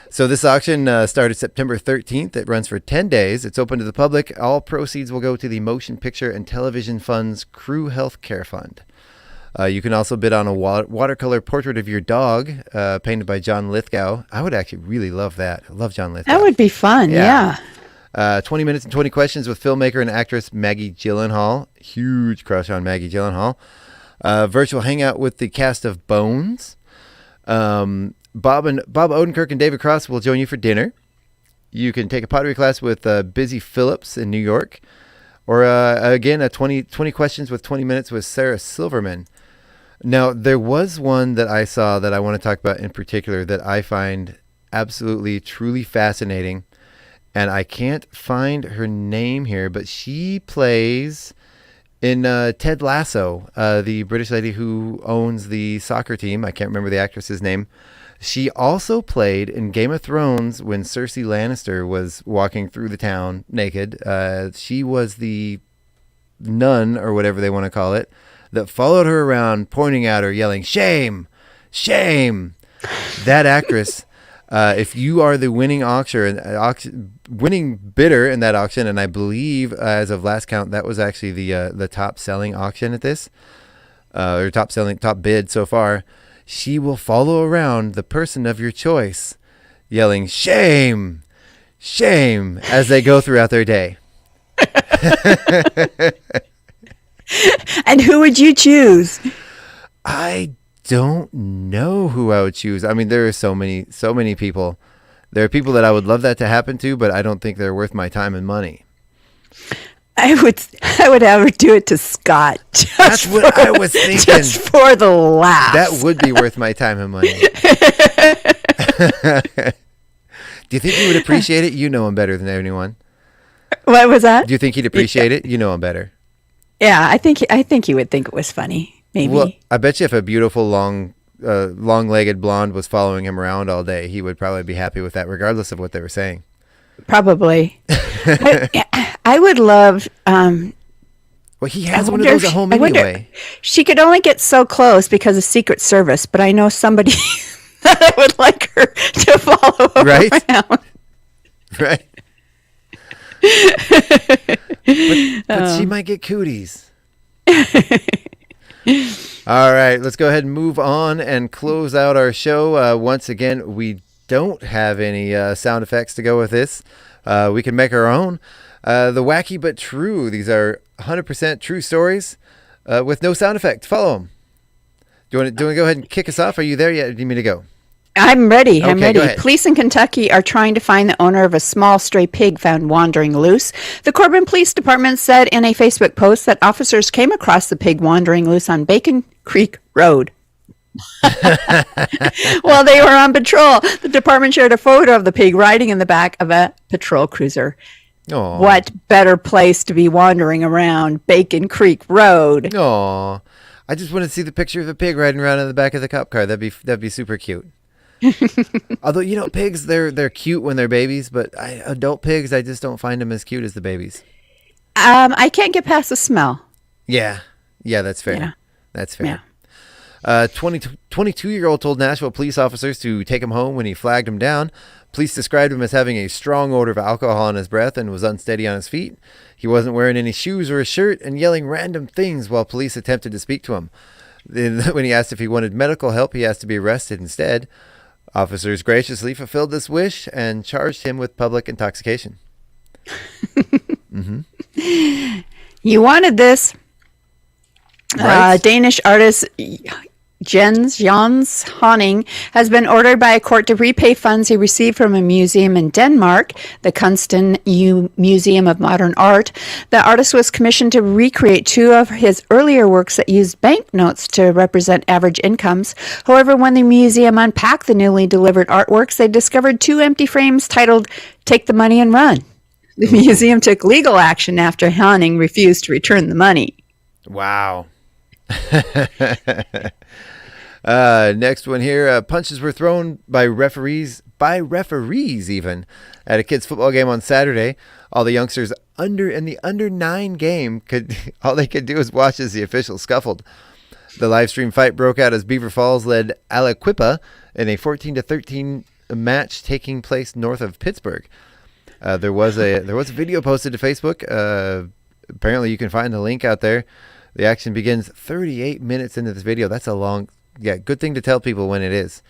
So this auction started September 13th. It runs for 10 days. It's open to the public. All proceeds will go to the Motion Picture and Television Fund's Crew Health Care Fund. You can also bid on a watercolor portrait of your dog painted by John Lithgow. I would actually really love that. I love John Lithgow. That would be fun, yeah. 20 minutes and 20 questions with filmmaker and actress Maggie Gyllenhaal. Huge crush on Maggie Gyllenhaal. Virtual hangout with the cast of Bones. Bob Odenkirk and David Cross will join you for dinner. You can take a pottery class with Busy Phillips in New York. Or, again, 20 questions with 20 minutes with Sarah Silverman. Now, there was one that I saw that I want to talk about in particular that I find absolutely, truly fascinating. And I can't find her name here, but she plays in Ted Lasso, the British lady who owns the soccer team. I can't remember the actress's name. She also played in Game of Thrones when Cersei Lannister was walking through the town naked. She was the nun, or whatever they want to call it, that followed her around, pointing at her, yelling, "Shame! Shame!" That actress, if you are the winning winning bidder in that auction, and I believe as of last count, that was actually the top selling auction at this, or top bid so far, she will follow around the person of your choice, yelling, "Shame! Shame!" as they go throughout their day. And who would you choose? I don't know who I would choose. I mean, there are so many people. There are people that I would love that to happen to, but I don't think they're worth my time and money. I would have her do it to Scott. That's what I was thinking. Just for the laugh. That would be worth my time and money. Do you think he would appreciate it? You know him better than anyone. What was that? Do you think he'd appreciate it? You know him better. Yeah, I think he would think it was funny. Maybe. Well, I bet you if a beautiful long-legged blonde was following him around all day, he would probably be happy with that, regardless of what they were saying. Probably. I would love. Well, he has one of those at home anyway. She could only get so close because of Secret Service, but I know somebody that I would like her to follow around. Right. But she might get cooties. All right, let's go ahead and move on and close out our show. Once again, we don't have any sound effects to go with this. We can make our own. The Wacky But True. These are 100% true stories with no sound effect. Follow them. Do you want to go ahead and kick us off? Are you there yet? Or do you need me to go? I'm ready. Okay, I'm ready. go ahead. Police in Kentucky are trying to find the owner of a small stray pig found wandering loose. The Corbin Police Department said in a Facebook post that officers came across the pig wandering loose on Bacon Creek Road. While they were on patrol, the department shared a photo of the pig riding in the back of a patrol cruiser. Aww. What better place to be wandering around Bacon Creek Road? Aw. I just want to see the picture of the pig riding around in the back of the cop car. That'd be super cute. Although, pigs, they're cute when they're babies, but adult pigs, I just don't find them as cute as the babies. I can't get past the smell. Yeah, that's fair. Yeah. That's fair. Yeah. 22-year-old told Nashville police officers to take him home when he flagged him down. Police described him as having a strong odor of alcohol in his breath and was unsteady on his feet. He wasn't wearing any shoes or a shirt and yelling random things while police attempted to speak to him. Then, when he asked if he wanted medical help, he asked to be arrested instead. Officers graciously fulfilled this wish and charged him with public intoxication. Mm-hmm. You wanted this. Right. Danish artist Jens Haning has been ordered by a court to repay funds he received from a museum in Denmark, the Kunsten Museum of Modern Art. The artist was commissioned to recreate two of his earlier works that used banknotes to represent average incomes. However, when the museum unpacked the newly delivered artworks, they discovered two empty frames titled "Take the Money and Run." The museum took legal action after Haning refused to return the money. Wow. Next one here. Punches were thrown by referees even, at a kids' football game on Saturday. All the youngsters in the under 9 game all they could do was watch as the officials scuffled. The live stream fight broke out as Beaver Falls led Aliquippa in a 14-13 match taking place north of Pittsburgh. There was a video posted to Facebook. Apparently you can find the link out there. The action begins 38 minutes into this video. That's a long, good thing to tell people when it is.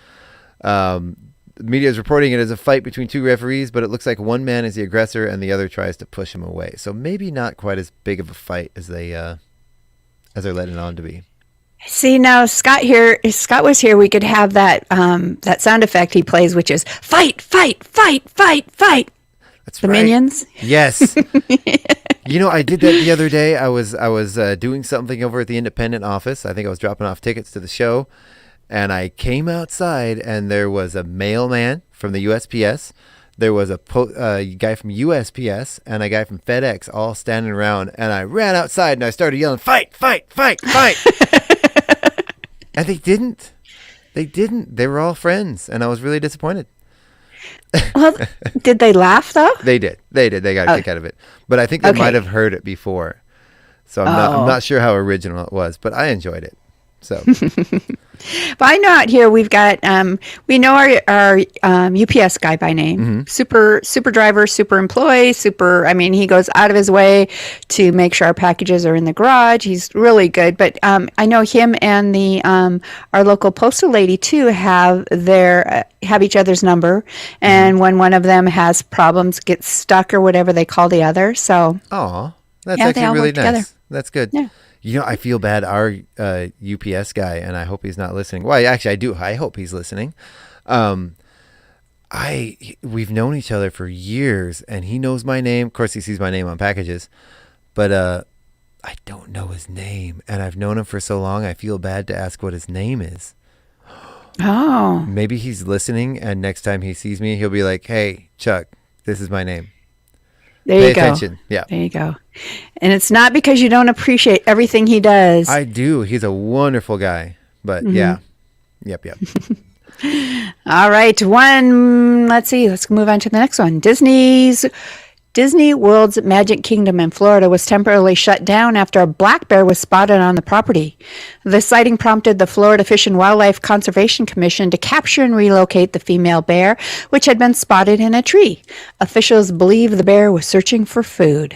The media is reporting it as a fight between two referees, but it looks like one man is the aggressor and the other tries to push him away. So maybe not quite as big of a fight as they're letting it on to be. See, now Scott here. If Scott was here, we could have that that sound effect he plays, which is fight, fight, fight, fight, fight. That's the right. Minions. Yes. I did that the other day. I was doing something over at the Independent office. I think I was dropping off tickets to the show, and I came outside, and there was a mailman from the USPS. There was a guy from USPS and a guy from FedEx all standing around, and I ran outside and I started yelling, "Fight, fight, fight, fight!" And they didn't. They were all friends, and I was really disappointed. Well, did they laugh though? They did. They got a kick out of it. But I think they might have heard it before. So I'm not sure how original it was, but I enjoyed it. So But I know out here we've got we know our UPS guy by name. Super driver, super employee, I mean, he goes out of his way to make sure our packages are in the garage. He's really good. But I know him and the our local postal lady too have each other's number, and when one of them has problems, gets stuck or whatever, they call the other. So that's actually really nice. Together. That's good. Yeah. I feel bad. Our UPS guy, and I hope he's not listening. Well, actually, I do. I hope he's listening. We've known each other for years, and he knows my name. Of course, he sees my name on packages, but I don't know his name, and I've known him for so long. I feel bad to ask what his name is. Oh. Maybe he's listening, and next time he sees me, he'll be like, "Hey, Chuck, this is my name." There you Pay attention. Yeah. There you go. And it's not because you don't appreciate everything he does. I do. He's a wonderful guy. But yeah. Yep. All right. Let's see. Let's move on to the next one. Disney World's Magic Kingdom in Florida was temporarily shut down after a black bear was spotted on the property. The sighting prompted the Florida Fish and Wildlife Conservation Commission to capture and relocate the female bear, which had been spotted in a tree. Officials believe the bear was searching for food.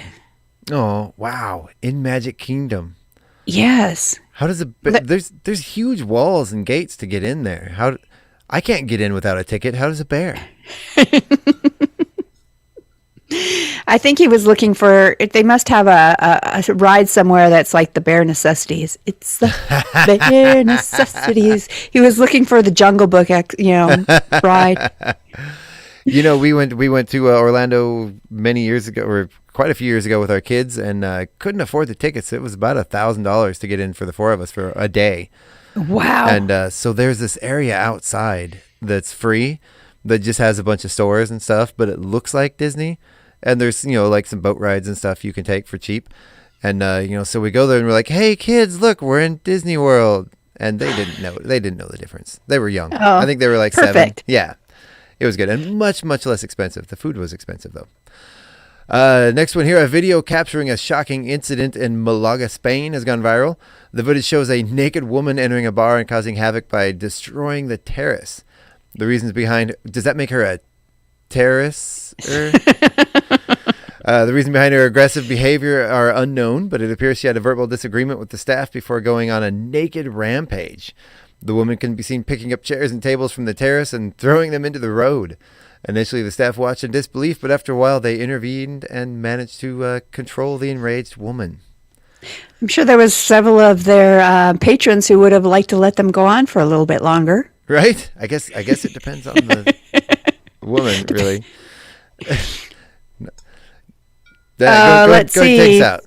Oh, wow. In Magic Kingdom. Yes. How does there's huge walls and gates to get in there. I can't get in without a ticket. How does a bear? I think he was looking for. They must have a ride somewhere that's like the bare necessities. It's the bare necessities. He was looking for the Jungle Book, ride. We went to Orlando many years ago, or quite a few years ago, with our kids, and couldn't afford the tickets. It was about $1,000 to get in for the four of us for a day. Wow! And so there's this area outside that's free, that just has a bunch of stores and stuff, but it looks like Disney. And there's, like some boat rides and stuff you can take for cheap. And, so we go there and we're like, "Hey kids, look, we're in Disney World." And they didn't know the difference. They were young. Oh, I think they were like perfect. 7. Yeah, it was good. And much, much less expensive. The food was expensive though. Next one here, a video capturing a shocking incident in Malaga, Spain has gone viral. The footage shows a naked woman entering a bar and causing havoc by destroying the terrace. The reasons behind, does that make her a terrorist? The reason behind her aggressive behavior are unknown, but it appears she had a verbal disagreement with the staff before going on a naked rampage. The woman can be seen picking up chairs and tables from the terrace and throwing them into the road. Initially, the staff watched in disbelief, but after a while, they intervened and managed to control the enraged woman. I'm sure there was several of their patrons who would have liked to let them go on for a little bit longer. Right? I guess it depends on the woman, really. Let's see. Take us out.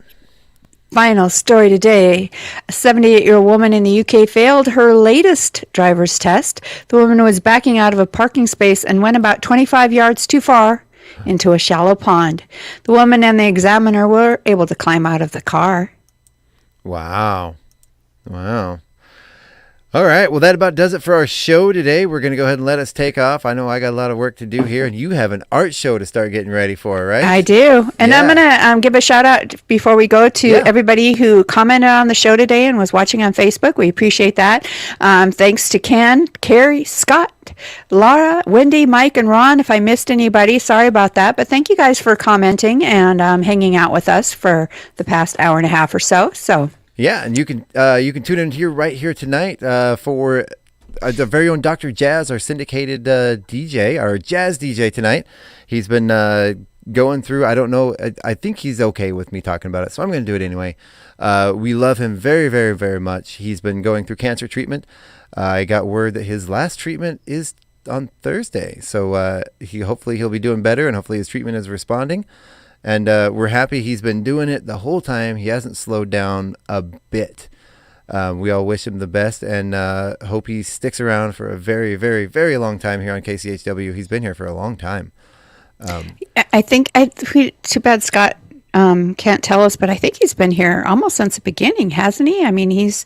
Final story today. A 78-year-old woman in the UK failed her latest driver's test. The woman was backing out of a parking space and went about 25 yards too far into a shallow pond. The woman and the examiner were able to climb out of the car. Wow. All right. Well, that about does it for our show today. We're going to go ahead and let us take off. I know I got a lot of work to do here, and you have an art show to start getting ready for, right? I do. And I'm going to give a shout out before we go to everybody who commented on the show today and was watching on Facebook. We appreciate that. Thanks to Ken, Carrie, Scott, Laura, Wendy, Mike, and Ron. If I missed anybody, sorry about that. But thank you guys for commenting and hanging out with us for the past hour and a half or so. Yeah, and you can tune in here right here tonight for the very own Dr. Jazz, our syndicated DJ, our jazz DJ tonight. He's been going through. I don't know. I think he's okay with me talking about it, so I'm going to do it anyway. We love him very, very, very much. He's been going through cancer treatment. I got word that his last treatment is on Thursday, so hopefully he'll be doing better, and hopefully his treatment is responding. And we're happy he's been doing it the whole time. He hasn't slowed down a bit. We all wish him the best, and hope he sticks around for a very, very, very long time here on KCHW. He's been here for a long time. I think too bad Scott can't tell us, but I think he's been here almost since the beginning, hasn't he? I mean, he's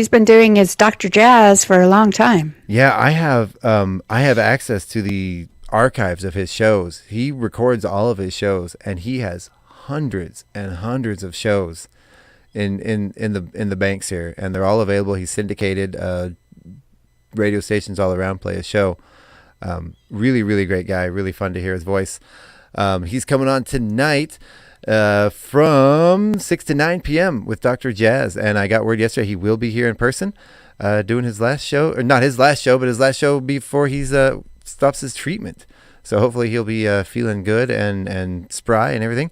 been doing his Dr. Jazz for a long time. Yeah, I have access to the archives of his shows. He records all of his shows, and he has hundreds and hundreds of shows in the banks here, and they're all available. He's syndicated. Radio stations all around play his show. Really, really great guy. Really fun to hear his voice. He's coming on tonight from 6 to 9 p.m. with Dr. Jazz, and I got word yesterday he will be here in person doing his last show, or not his last show, but his last show before he's stops his treatment. So hopefully he'll be feeling good and spry and everything.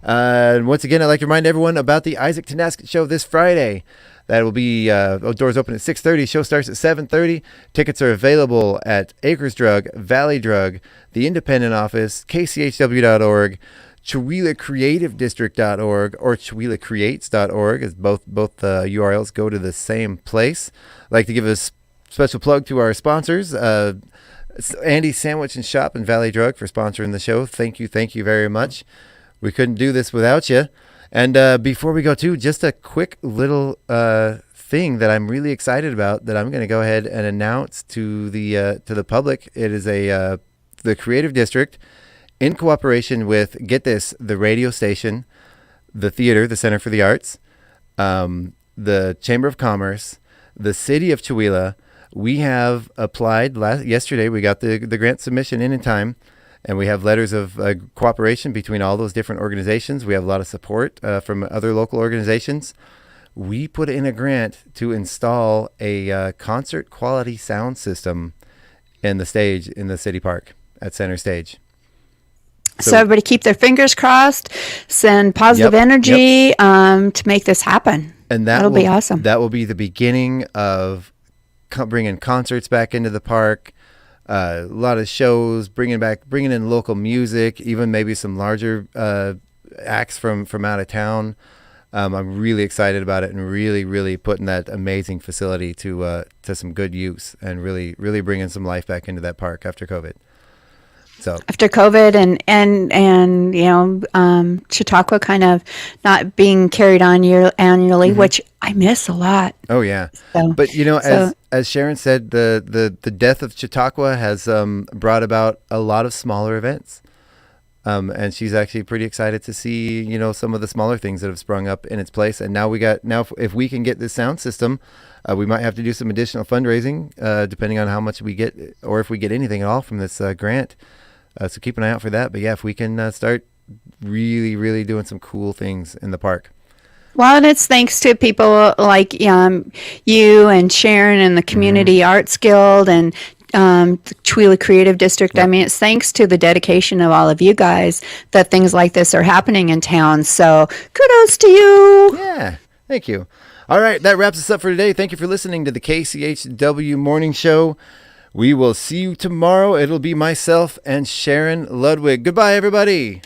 And once again, I'd like to remind everyone about the Isaac Tanaskett Show this Friday. That will be doors open at 6:30. Show starts at 7:30. Tickets are available at Acres Drug, Valley Drug, the Independent Office, KCHW.org, ChewellaCreativeDistrict.org, or ChewellaCreates.org, as both URLs go to the same place. I'd like to give a special plug to our sponsors, Andy's Sandwich and Shop and Valley Drug, for sponsoring the show. Thank you very much. We couldn't do this without you. And before we go to, just a quick little thing that I'm really excited about that I'm going to go ahead and announce to the public. It is the Creative District, in cooperation with, get this, the radio station, the theater, the Center for the Arts, the Chamber of Commerce, the City of Chewelah. We have applied yesterday. We got the grant submission in time. And we have letters of cooperation between all those different organizations. We have a lot of support from other local organizations. We put in a grant to install a concert quality sound system in the stage in the city park at Center Stage. So everybody keep their fingers crossed, send positive energy to make this happen. And that'll be awesome. That will be the beginning of bringing concerts back into the park. A lot of shows, bringing in local music, even maybe some larger acts from out of town. I'm really excited about it, and really, really putting that amazing facility to some good use, and really, really bringing some life back into that park after COVID. So after COVID and Chautauqua kind of not being carried on annually, which I miss a lot. Oh yeah, but as Sharon said, the death of Chautauqua has brought about a lot of smaller events, and she's actually pretty excited to see some of the smaller things that have sprung up in its place. And now if we can get this sound system, we might have to do some additional fundraising depending on how much we get, or if we get anything at all from this grant. So keep an eye out for that. But yeah, if we can start really, really doing some cool things in the park. Well, and it's thanks to people like you and Sharon and the Community Arts Guild and the Chewelah Creative District. Yep. I mean, it's thanks to the dedication of all of you guys that things like this are happening in town. So kudos to you. Yeah, thank you. All right, that wraps us up for today. Thank you for listening to the KCHW Morning Show. We will see you tomorrow. It'll be myself and Sharon Ludwig. Goodbye, everybody.